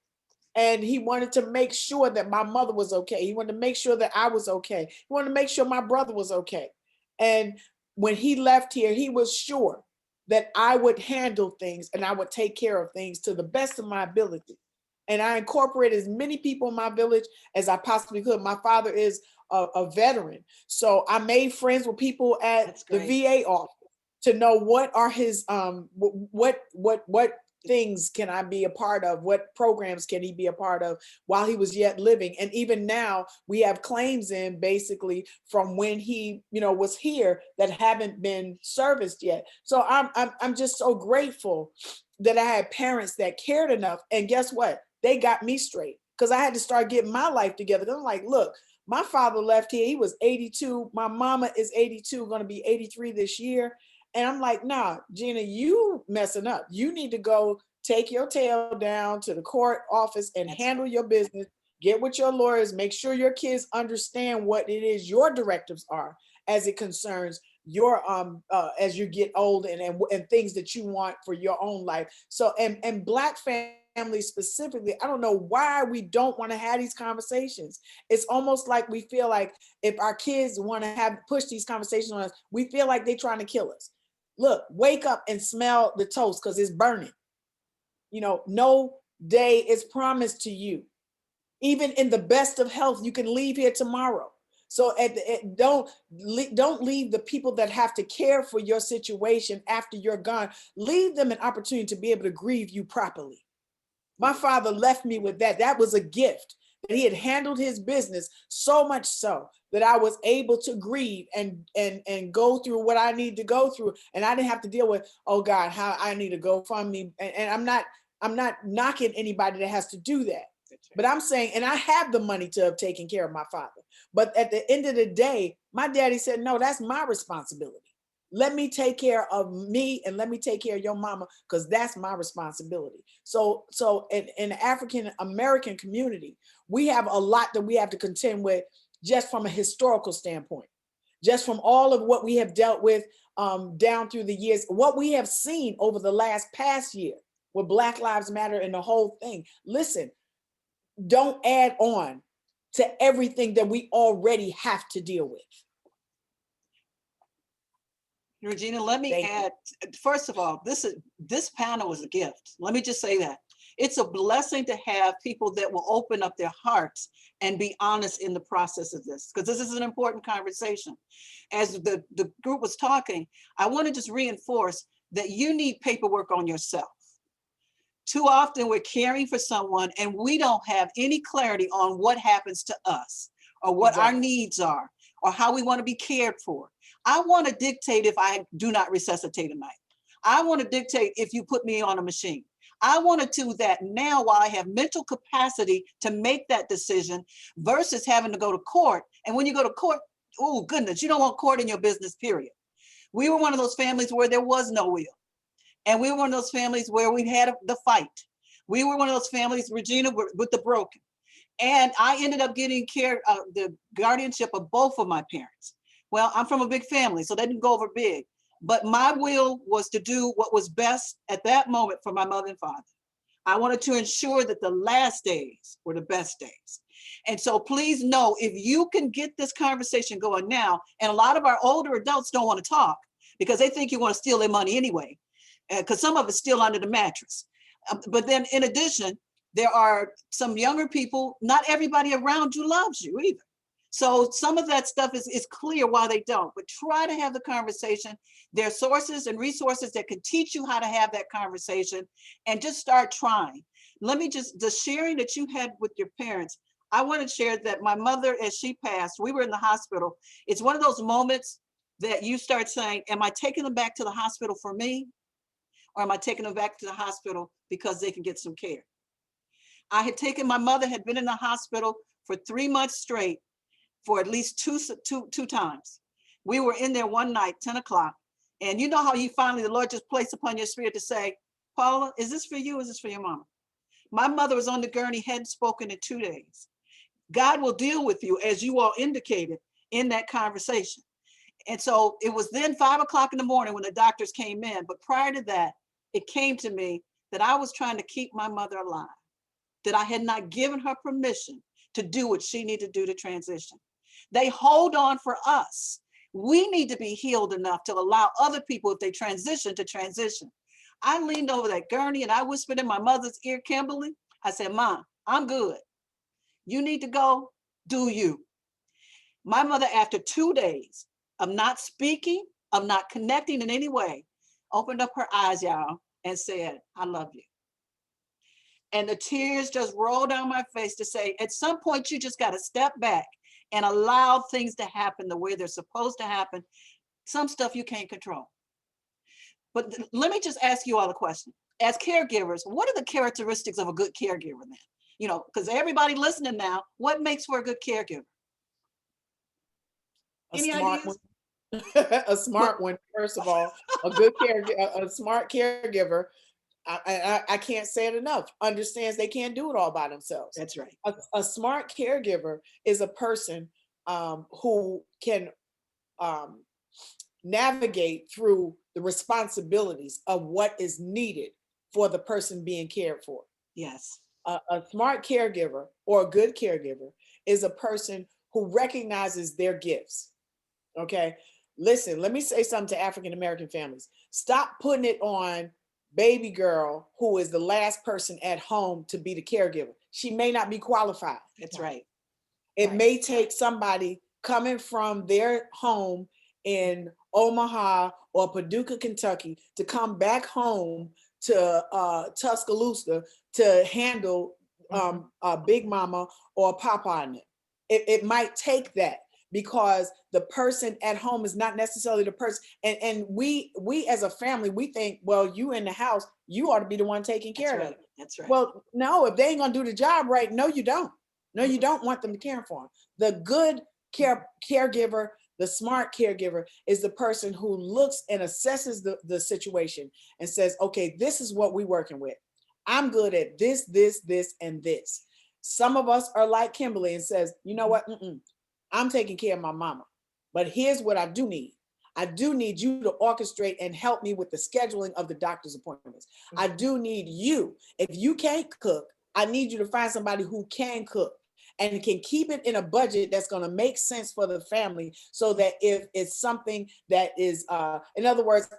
And he wanted to make sure that my mother was okay. He wanted to make sure that I was okay. He wanted to make sure my brother was okay. And when he left here, he was sure that I would handle things and I would take care of things to the best of my ability. And I incorporated as many people in my village as I possibly could. My father is a veteran. So I made friends with people at the VA office to know what are his, what things can I be a part of? What programs can he be a part of while he was yet living? And even now we have claims in basically from when he, you know, was here that haven't been serviced yet. So I'm just so grateful that I had parents that cared enough. And guess what? They got me straight because I had to start getting my life together. I'm like, look, my father left here. He was 82. My mama is 82, going to be 83 this year. And I'm like, nah, Gina, you messing up. You need to go take your tail down to the court office and handle your business. Get with your lawyers. Make sure your kids understand what it is your directives are as it concerns your as you get old and things that you want for your own life. So and Black families specifically, I don't know why we don't want to have these conversations. It's almost like we feel like if our kids want to push these conversations on us, we feel like they're trying to kill us. Look, wake up and smell the toast because it's burning. You know, no day is promised to you. Even in the best of health, you can leave here tomorrow. So don't leave the people that have to care for your situation after you're gone. Leave them an opportunity to be able to grieve you properly. My father left me with that. That was a gift. That he had handled his business so much so that I was able to grieve and go through what I need to go through. And I didn't have to deal with, oh God, how I need to go fund me. And I'm not knocking anybody that has to do that. But I'm saying, and I have the money to have taken care of my father. But at the end of the day, my daddy said, no, that's my responsibility. Let me take care of me and let me take care of your mama because that's my responsibility. So in the African American community, we have a lot that we have to contend with just from a historical standpoint, just from all of what we have dealt with down through the years, what we have seen over the past year with Black Lives Matter and the whole thing. Listen, don't add on to everything that we already have to deal with. Regina, let me add, first of all, this panel is a gift. Let me just say that. It's a blessing to have people that will open up their hearts and be honest in the process of this, because this is an important conversation. As the group was talking, I want to just reinforce that you need paperwork on yourself. Too often we're caring for someone and we don't have any clarity on what happens to us or what our needs are or how we want to be cared for. I want to dictate if I do not resuscitate tonight. I want to dictate if you put me on a machine. I want to do that now while I have mental capacity to make that decision versus having to go to court. And when you go to court, oh goodness, you don't want court in your business, period. We were one of those families where there was no will. And we were one of those families where we had the fight. We were one of those families, Regina, with the broken. And I ended up getting care, the guardianship of both of my parents. Well, I'm from a big family, so they didn't go over big. But my will was to do what was best at that moment for my mother and father. I wanted to ensure that the last days were the best days. And so please know, if you can get this conversation going now, and a lot of our older adults don't want to talk because they think you want to steal their money anyway, because some of it's still under the mattress. But then in addition, there are some younger people, not everybody around you loves you either. So some of that stuff is clear why they don't, but try to have the conversation. There are sources and resources that can teach you how to have that conversation, and just start trying. Let me just, the sharing that you had with your parents, I want to share that my mother, as she passed, we were in the hospital. It's one of those moments that you start saying, am I taking them back to the hospital for me? Or am I taking them back to the hospital because they can get some care? I had taken, my mother had been in the hospital for 3 months straight for at least two times. We were in there one night, 10 o'clock. And you know how you finally, the Lord just placed upon your spirit to say, Paula, is this for you? Or is this for your mama? My mother was on the gurney, hadn't spoken in 2 days. God will deal with you, as you all indicated in that conversation. And so it was then 5 o'clock in the morning when the doctors came in. But prior to that, it came to me that I was trying to keep my mother alive, that I had not given her permission to do what she needed to do to transition. They hold on for us. We need to be healed enough to allow other people, if they transition, to transition. I leaned over that gurney and I whispered in my mother's ear, Kimberly, I said, Mom, I'm good. You need to go, do you. My mother, after 2 days of not speaking, of not connecting in any way, opened up her eyes, y'all, and said, I love you. And the tears just rolled down my face to say, at some point, you just got to step back and allow things to happen the way they're supposed to happen. Some stuff you can't control. But let me just ask you all a question. As caregivers, what are the characteristics of a good caregiver then? You know, because everybody listening now, what makes for a good caregiver? Any ideas? A smart one, first of all. A good caregiver, a smart caregiver, I can't say it enough, understands they can't do it all by themselves. That's right. A smart caregiver is a person who can navigate through the responsibilities of what is needed for the person being cared for. Yes. A smart caregiver or a good caregiver is a person who recognizes their gifts. Okay. Listen, let me say something to African-American families. Stop putting it on baby girl, who is the last person at home to be the caregiver. She may not be qualified. That's right. It may take somebody coming from their home in Omaha or Paducah, Kentucky, to come back home to Tuscaloosa to handle a big mama or a papa in it. It might take that, because the person at home is not necessarily the person. And we as a family, we think, well, you in the house, you ought to be the one taking care of it. That's right. Well, no, if they ain't gonna do the job right, no, you don't. No, you don't want them to care for them. The good caregiver, the smart caregiver, is the person who looks and assesses the situation and says, okay, this is what we're working with. I'm good at this, and this. Some of us are like Kimberly and says, you know what? I'm taking care of my mama, but here's what I do need. I do need you to orchestrate and help me with the scheduling of the doctor's appointments. I do need you. If you can't cook, I need you to find somebody who can cook and can keep it in a budget that's going to make sense for the family, so that if it's something that is, in other words,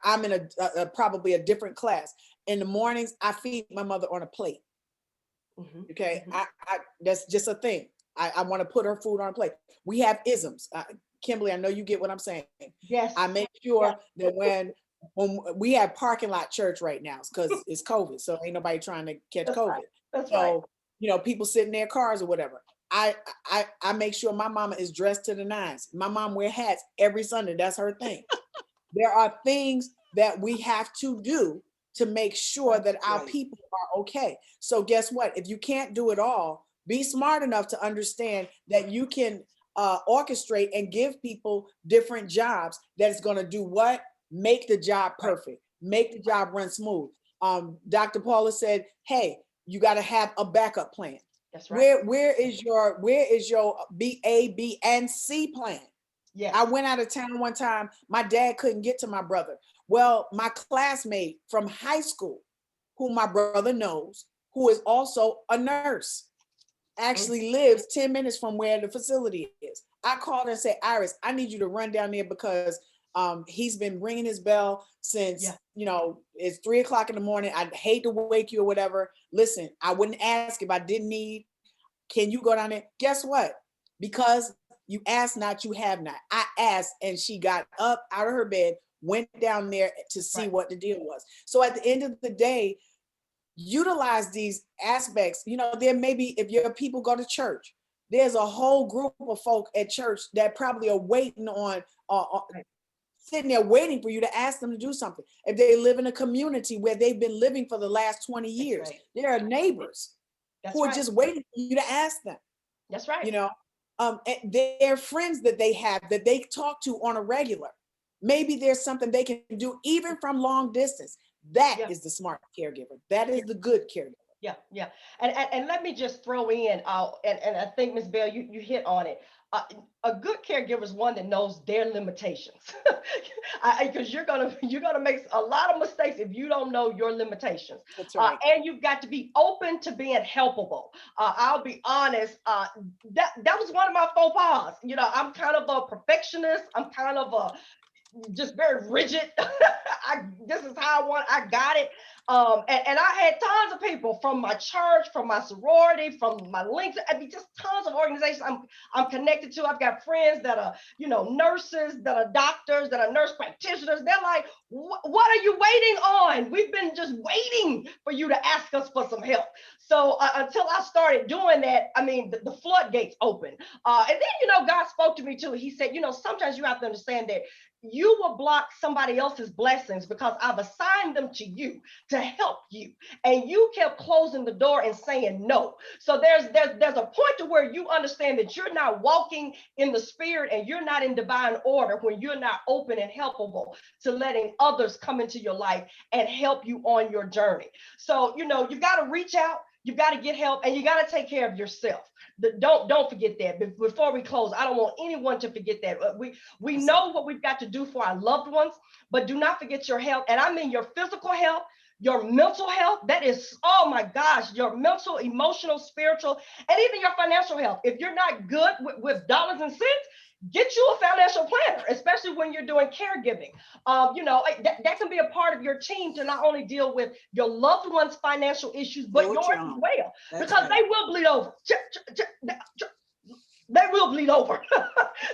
I'm in a probably a different class. in the mornings, I feed my mother on a plate. Mhm, Okay, mhm. I that's just a thing. I want to put her food on a plate. We have isms. Kimberly, I know you get what I'm saying. Yes. I make Yeah. sure that when we have parking lot church right now because it's COVID, so ain't nobody trying to catch That's right. COVID. That's right. So people sit in their cars or whatever. I make sure my mama is dressed to the nines. My mom wear hats every Sunday. That's her thing. There are things that we have to do to make sure that our Right. people are okay. So guess what? If you can't do it all, be smart enough to understand that you can orchestrate and give people different jobs that's going to do what? Make the job perfect, make the job run smooth. Dr. Paula said, hey, you got to have a backup plan. That's right. Where is your B, A, B, and C plan? Yes. I went out of town one time. My dad couldn't get to my brother. Well, my classmate from high school, who my brother knows, who is also a nurse, actually lives 10 minutes from where the facility is. I called her and said, Iris, I need you to run down there because he's been ringing his bell since, it's 3 o'clock in the morning. I'd hate to wake you or whatever. Listen, I wouldn't ask if I didn't need. Can you go down there? Guess what? Because you asked not, you have not. I asked, and she got up out of her bed, went down there to see what the deal was. So at the end of the day, utilize these aspects. There may be, if your people go to church, there's a whole group of folk at church that probably are waiting on, sitting there waiting for you to ask them to do something. If they live in a community where they've been living for the last 20 years, there are neighbors who are just waiting for you to ask them. That's right. And they're friends that they have that they talk to on a regular. Maybe there's something they can do even from long distance. That is the smart caregiver. That is the good caregiver. Yeah, yeah. And let me just throw in, and I think Ms. Bell, you hit on it. A good caregiver is one that knows their limitations, because you're gonna make a lot of mistakes if you don't know your limitations. That's right. And you've got to be open to being helpable. I'll be honest. That was one of my faux pas. I'm kind of a perfectionist. I'm kind of just very rigid. This is how I want. I got it. And I had tons of people from my church, from my sorority, from my links. I mean, just tons of organizations I'm connected to. I've got friends that are, nurses, that are doctors, that are nurse practitioners. They're like, what are you waiting on? We've been just waiting for you to ask us for some help. So until I started doing that, I mean, the floodgates open. And then, God spoke to me too. He said, sometimes you have to understand that you will block somebody else's blessings because I've assigned them to you to help you. And you kept closing the door and saying no. So there's a point to where you understand that you're not walking in the spirit and you're not in divine order when you're not open and helpable to letting others come into your life and help you on your journey. So, you've got to reach out. You got to get help, and you got to take care of yourself. Don't forget that. Before we close, I don't want anyone to forget that. We know what we've got to do for our loved ones, but do not forget your health. And I mean your physical health, your mental health. That is, oh my gosh, your mental, emotional, spiritual, and even your financial health. If you're not good with dollars and cents, get you a financial planner, especially when you're doing caregiving. That can be a part of your team to not only deal with your loved one's financial issues, but yours as well, because they will bleed over. They will bleed over.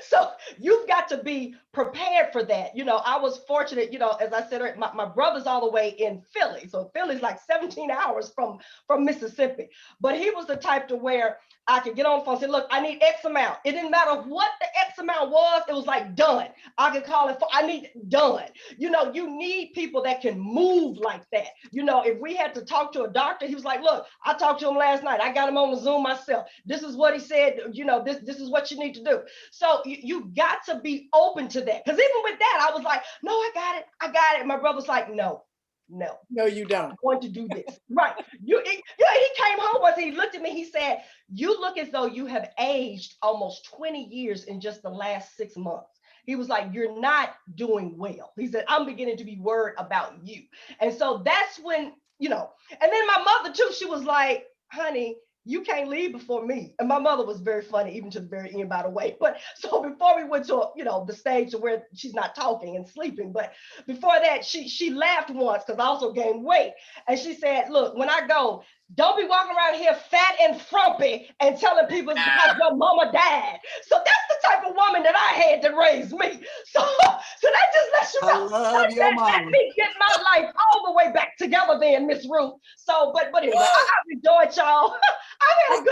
So you've got to be prepared for that. I was fortunate, as I said, my brother's all the way in Philly. So Philly's like 17 hours from Mississippi. But he was the type to where I could get on the phone and say, look, I need X amount. It didn't matter what the X amount was. It was like done. I could call it, I need done. You need people that can move like that. If we had to talk to a doctor, he was like, look, I talked to him last night. I got him on the Zoom myself. This is what he said. This is what you need to do. So you got to be open to that. Because even with that, I was like, no, I got it. My brother's like, no, you don't. I'm going to do this. Right. He came home once, he looked at me, he said, you look as though you have aged almost 20 years in just the last 6 months. He was like, you're not doing well. He said, I'm beginning to be worried about you. And so that's when, and then my mother too, she was like, honey, you can't leave before me. And my mother was very funny, even to the very end, by the way. But so before we went to, the stage to where she's not talking and sleeping, but before that, she laughed once because I also gained weight. And she said, look, when I go, don't be walking around here fat and frumpy and telling people it's because your mama died. So that's the type of woman that I had to raise me. So that just lets you know. I love your mama. Let me get my life all the way back together then, Miss Ruth. So, but anyway, I've enjoyed y'all. I've had a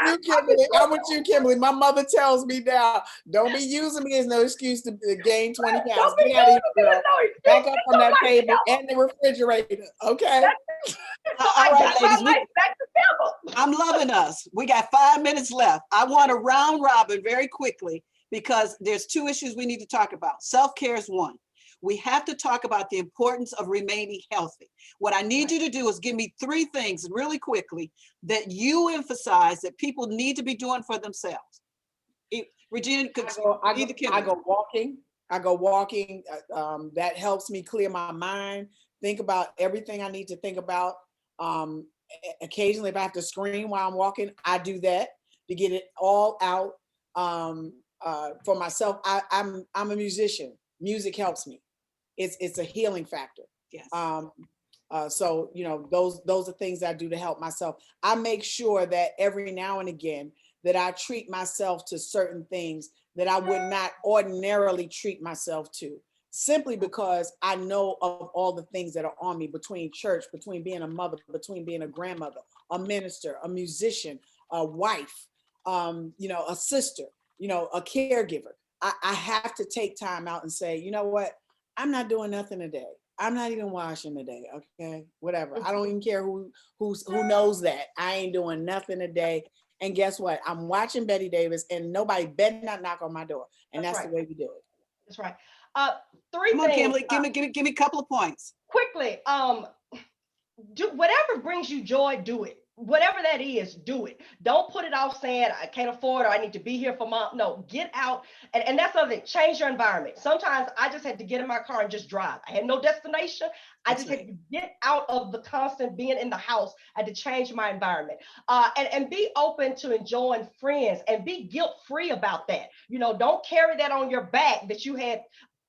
good time. I'm with you, Kimberly. My mother tells me now, don't be using me as no excuse to gain 20 pounds. Get out of here, girl. Back up from that table and the refrigerator. Okay. All right, ladies, I'm loving us. We got 5 minutes left. I want to round robin very quickly because there's 2 issues we need to talk about. Self-care is one. We have to talk about the importance of remaining healthy. What I need you to do is give me 3 things really quickly that you emphasize that people need to be doing for themselves. Regina, I go walking. That helps me clear my mind, think about everything I need to think about. Occasionally, if I have to scream while I'm walking, I do that to get it all out. For myself, I'm a musician. Music helps me. It's a healing factor. Yes. So those are things I do to help myself. I make sure that every now and again that I treat myself to certain things that I would not ordinarily treat myself to, simply because I know of all the things that are on me between church, between being a mother, between being a grandmother, a minister, a musician, a wife, a sister, a caregiver. I have to take time out and say, you know what? I'm not doing nothing today. I'm not even washing today. Okay, whatever. I don't even care who knows that. I ain't doing nothing today. And guess what? I'm watching Betty Davis, and nobody better not knock on my door. And that's right. The way we do it. That's right. 3 things. Come on, Kimberly, give me a couple of points. Quickly, do whatever brings you joy, do it. Whatever that is, do it. Don't put it off saying, I can't afford, or I need to be here for mom. No, get out. And that's the other thing, change your environment. Sometimes I just had to get in my car and just drive. I had no destination. I just had to get out of the constant being in the house. I had to change my environment. And be open to enjoying friends and be guilt-free about that. Don't carry that on your back that you had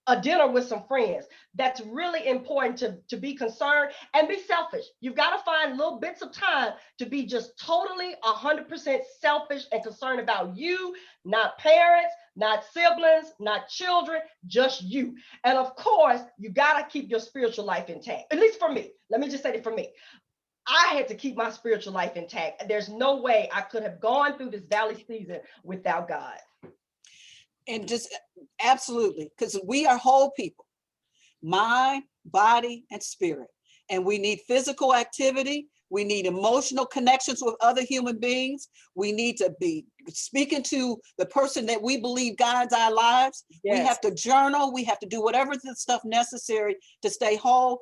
a dinner with some friends. That's really important to be concerned and be selfish. You've got to find little bits of time to be just totally 100% selfish and concerned about you, not parents, not siblings, not children, just you. And of course, you got to keep your spiritual life intact. At least for me. Let me just say it for me. I had to keep my spiritual life intact. There's no way I could have gone through this valley season without God. And just absolutely, because we are whole people, mind, body, and spirit. And we need physical activity. We need emotional connections with other human beings. We need to be speaking to the person that we believe guides our lives. Yes. We have to journal. We have to do whatever the stuff necessary to stay whole.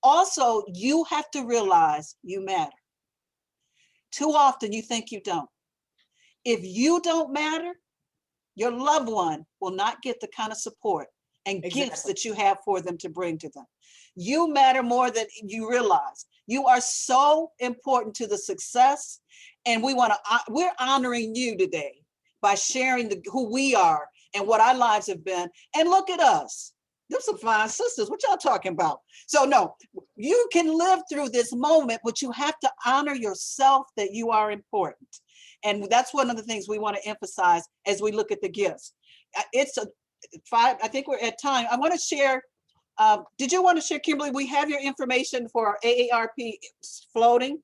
Also, you have to realize you matter. Too often you think you don't. If you don't matter, your loved one will not get the kind of support and gifts that you have for them to bring to them. You matter more than you realize. You are so important to the success, and we're honoring you today by sharing who we are and what our lives have been. And look at us. Them some fine sisters. What y'all talking about? So no, you can live through this moment, but you have to honor yourself that you are important. And that's one of the things we want to emphasize as we look at the gifts. It's a 5, I think we're at time. I want to share, did you want to share, Kimberly, we have your information for our AARP floating.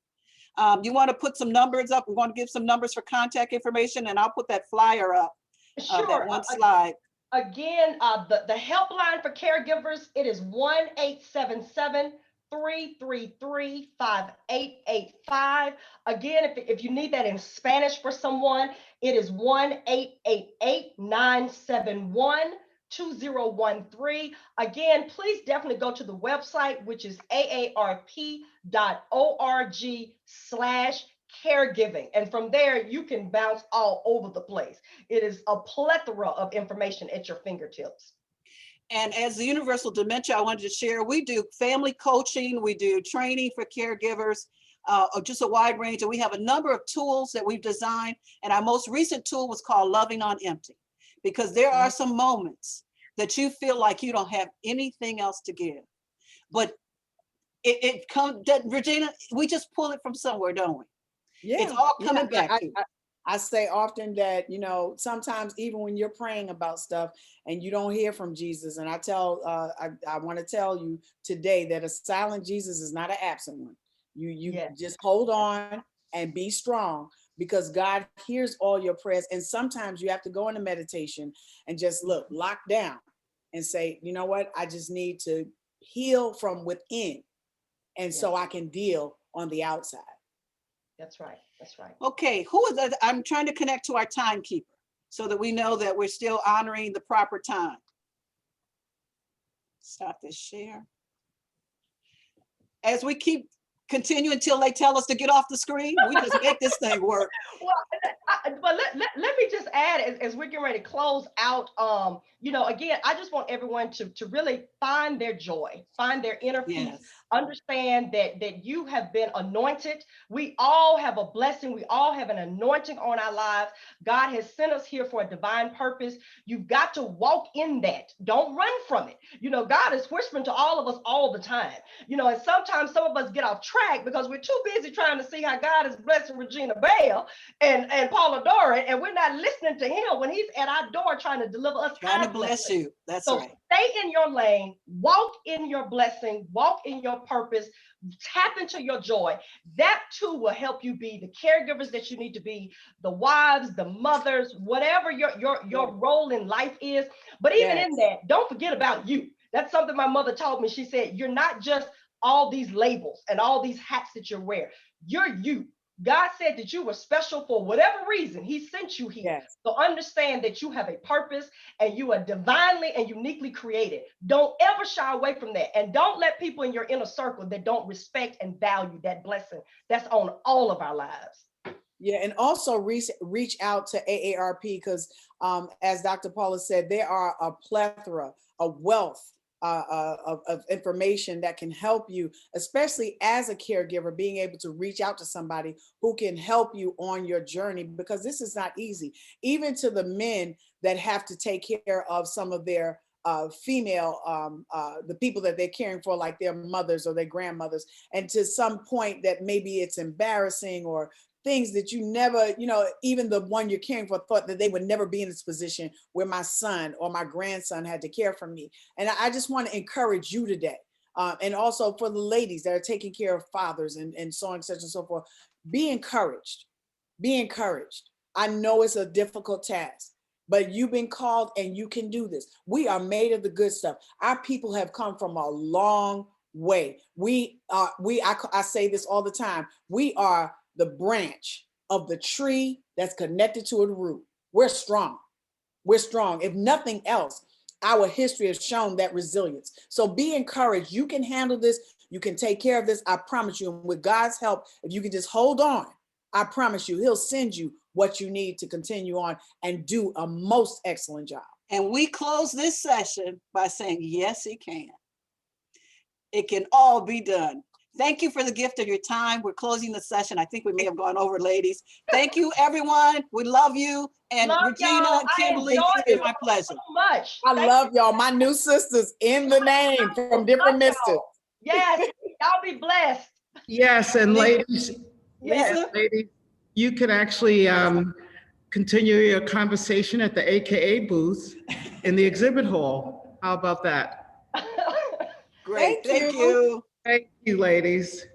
You want to put some numbers up? We want to give some numbers for contact information, and I'll put that flyer up, sure. That one slide. Again, the helpline for caregivers, it is 1-877-333-5885. Again, if you need that in Spanish for someone, it is 1-888-971-2013. Again, please definitely go to the website, which is aarp.org/caregiving. And from there, you can bounce all over the place. It is a plethora of information at your fingertips. And as the Universal Dementia, I wanted to share, we do family coaching, we do training for caregivers. just a wide range. And we have a number of tools that we've designed. And our most recent tool was called Loving on Empty, because there are some moments that you feel like you don't have anything else to give. But it comes, that Regina, we just pull it from somewhere, don't we? Yeah, It's all coming back to. I say often that, you know, sometimes even when you're praying about stuff and you don't hear from Jesus, and I want to tell you today that a silent Jesus is not an absent one. You just hold on and be strong, because God hears all your prayers. And sometimes you have to go into meditation and just lock down and say, you know what, I just need to heal from within. And so I can deal on the outside. That's right. That's right. Okay, who is that? I'm trying to connect to our timekeeper so that we know that we're still honoring the proper time. Stop this share. As we keep continue until they tell us to get off the screen, we just make this thing work. Well, but let me just add, as we're getting ready to close out, you know, again, I just want everyone to really find their joy, find their inner peace, understand that you have been anointed. We all have a blessing. We all have an anointing on our lives. God has sent us here for a divine purpose. You've got to walk in that. Don't run from it. You know, God is whispering to all of us all the time. You know, and sometimes some of us get off track because we're too busy trying to see how God is blessing Regina Belle and Paula Duren, and we're not listening to him when he's at our door trying to deliver us. Trying to bless you. That's so right. Stay in your lane, walk in your blessing, walk in your purpose, tap into your joy. That too will help you be the caregivers that you need to be, the wives, the mothers, whatever your role in life is. But even in that, don't forget about you. That's something my mother taught me. She said, you're not just all these labels and all these hats that you wear. You're you. God said that you were special for whatever reason. He sent you here. So understand that you have a purpose and you are divinely and uniquely created. Don't ever shy away from that. And don't let people in your inner circle that don't respect and value that blessing that's on all of our lives. Yeah, and also reach out to AARP, because as Dr. Paula said, there are a plethora, a wealth of information that can help you, especially as a caregiver, being able to reach out to somebody who can help you on your journey, because this is not easy. Even to the men that have to take care of some of their female, the people that they're caring for, like their mothers or their grandmothers, and to some point that maybe it's embarrassing or things that you never, you know, even the one you're caring for thought that they would never be in this position where my son or my grandson had to care for me. And I just want to encourage you today. And also for the ladies that are taking care of fathers and so on, such and so forth, be encouraged. Be encouraged. I know it's a difficult task, but you've been called and you can do this. We are made of the good stuff. Our people have come from a long way. I say this all the time. We are the branch of the tree that's connected to a root. We're strong. We're strong. If nothing else, our history has shown that resilience. So be encouraged. You can handle this. You can take care of this. I promise you. And with God's help, if you can just hold on, I promise you, he'll send you what you need to continue on and do a most excellent job. And we close this session by saying, yes, he can. It can all be done. Thank you for the gift of your time. We're closing the session. I think we may have gone over, ladies. Thank you, everyone. We love you. And love Regina, y'all. Kimberly, it's been my pleasure. So much. I love y'all. My new sisters in the name from different misters. Yes, y'all be blessed. Yes, and ladies, Lisa? ladies, you can actually continue your conversation at the AKA booth in the exhibit hall. How about that? Great. Thank you. you. Thank you, ladies.